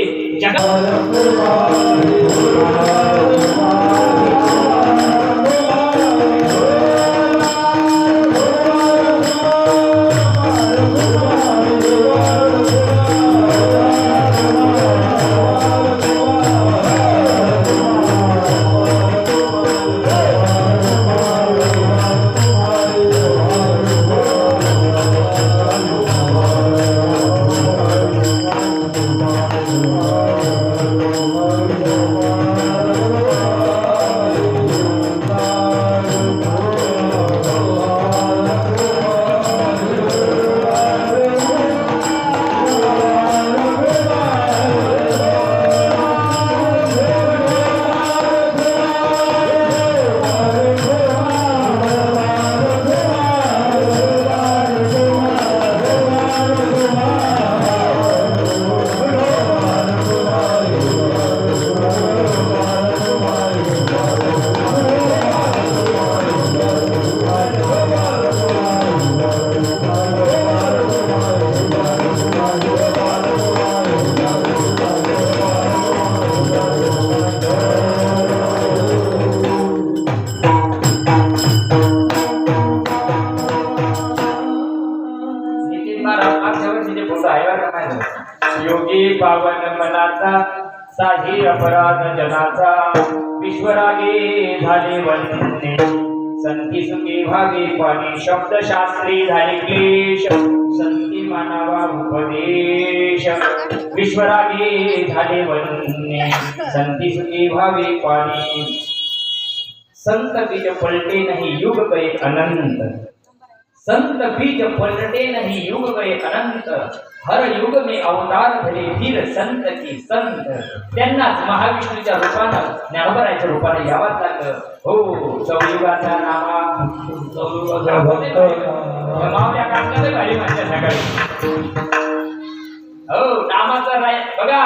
योगी पावन मनाचा साही अपराध जनाचा विश्वरागे झाले वन्य संती सुखी भागे पाणी शब्दशास्त्री झाले क्लेश संती मानावा उपदेश विश्वरागे झाले वन्य संती सुखी भागे पाणी संत बीज पलटे नहीं युग गए अनंत संत बीज पलटे नहीं युग गए अनंत हर युग में अवतार धरे वीर संत की संत त्यांनाच महाविष्णूच्या रूपानं ज्ञानोबराच्या रूपाने यावंच लागलं. हो चौयुगाचा नामा मावल्या काढण्याचं भारी माझ्या सकाळी हो नामाचा राय बघा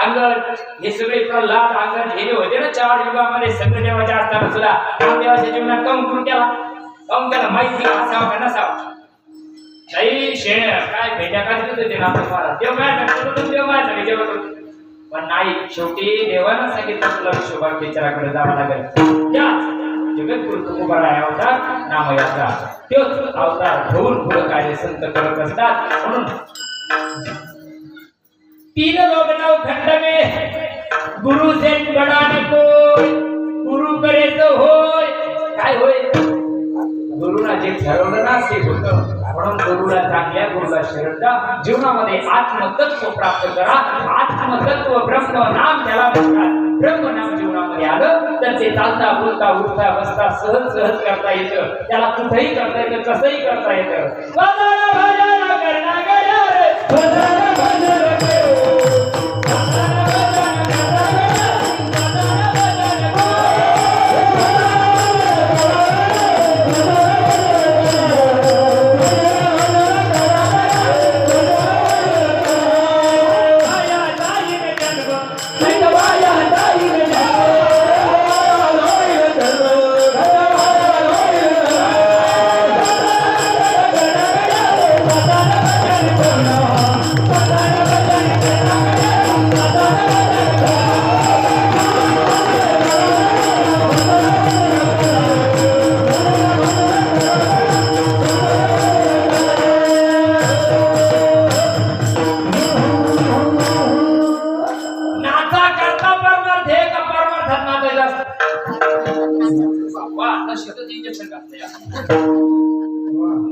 अंगद हे सगळे प्रल्हाद अंगद हे होते ना 4 युगामध्ये सगळे देवाच्या असताना सुद्धा देवाच्या जीवनात कम करून त्याला माहिती असावं का नसावं नाही शेण काय भेट्या काढत होते ना आपण मला देव काय देव माझ्या जेवण पण नाही शेवटी देवानं सांगितलं तुला विश्वभाग विचाराकडे जावं लागेल. जगद्गुरु तुकोबाराय अवतार नामयात्रा तोच अवतार घेऊन पुढे कार्य संत करत असतात. म्हणून 3 लोग 9 खंड में गुरु से बड़ा न कोई गुरु करे तो होय काय होय गुरुना जे ठरवलं ना ते होतं. म्हणून गुरुला चांगल्या गुरुला श्रद्धा जीवनामध्ये आत्मतत्व प्राप्त करा. आत्मतत्व ब्रह्म नाम त्याला म्हणतात. ब्रह्म नाम जीवनामध्ये आलं तर ते चालता बोलता उठता बसता सहज करता येतं. त्याला कुठेही करता येतं कसंही करता येतं.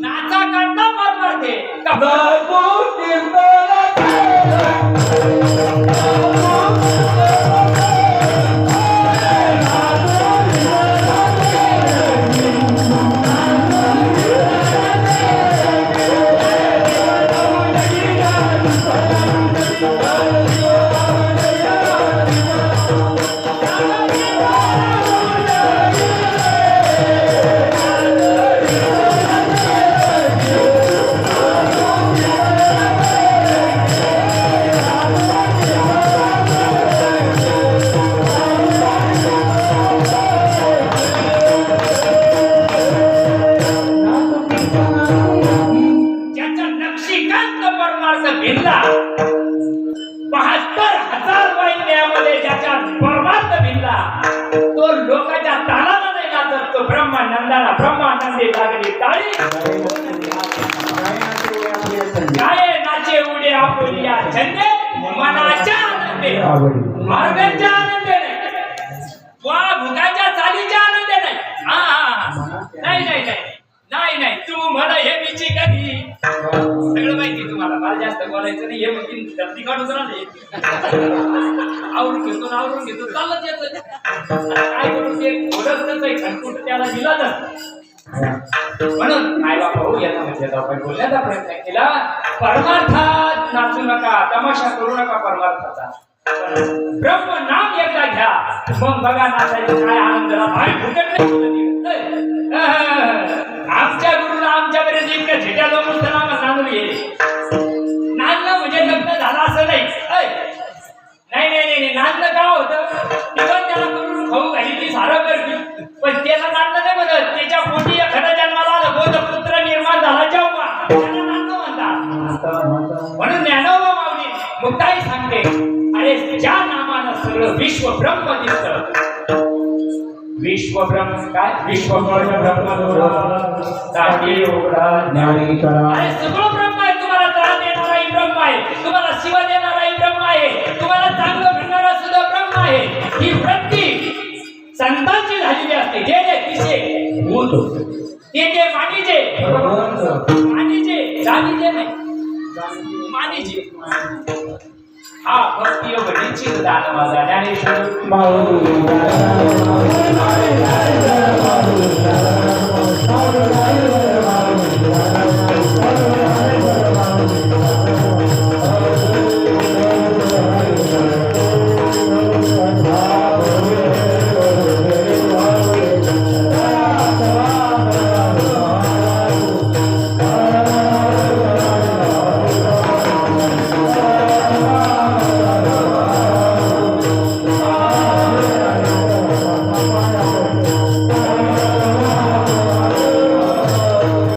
नाचा करता मरते परमार्थ भिनला 72,000 वाहिन्यामध्ये ज्याच्या परमार्थ भिनला तो लोकांच्या तालाला नाही नाचत तो ब्रह्मानंदाला ब्रह्मानंदी लागली टाळी काय नाचे उडे आपुलिया छंदे मनाच्या आनंदे मार्गाच्या आनंदे नाही वा भुगाच्या चालीच्या आनंदे नाही नाही नाही नाही नाही नाही तू मला हे बिची कधी सगळं माहिती तुम्हाला मला जास्त बोलायचं नाही हे म्हणतील धरती काढून राहिले आवरून घेतो चालत येत काय करून ते ओढतच आहे खणकुट त्याला दिला ना म्हणून आई बाबा हो याचा म्हणजे आपण बोलण्याचा प्रयत्न केला परमार्थात नाचू नका तमाशा करू नका परमार्थाचा ब्रह्म नाम एकदा घ्या मग बघा नाचायचं काय आनंद फुकट नाही आमच्या गुरुला आमच्यापर्यंत इतकं झेट्या लोक नांदून गेले नांदणं म्हणजे लग्न झालं असं नाही नाही नांदणं का होतं तेव्हा त्याला करून खाऊ घाली सारं करते पण त्याला नांदणं नाही म्हणत त्याच्या पोटी एखादा जन्माला आलं बोध पुत्र निर्माण झाला जेव्हा त्याला नांदणं म्हणतात म्हणून ज्ञानोबा माऊली मुक्ताई सांगते अरे ज्या नामानं सगळं विश्व ब्रह्म दिसतं विश्व ब्रह्म काय विश्व ब्रह्म अरे सगळं ब्रह्म आहे तुम्हाला त्रास देणाराही ब्रह्म आहे तुम्हाला शिव देणाराही ब्रह्म आहे तुम्हाला चांगलं फिरणारा सुद्धा ब्रह्म आहे ही वृत्ती संतांची झालेली असते जे तिचे ते मानीचे जाणीचे नाही मानीचे हा भक्ती योग निश्चित दान माझा ज्ञानेश्वर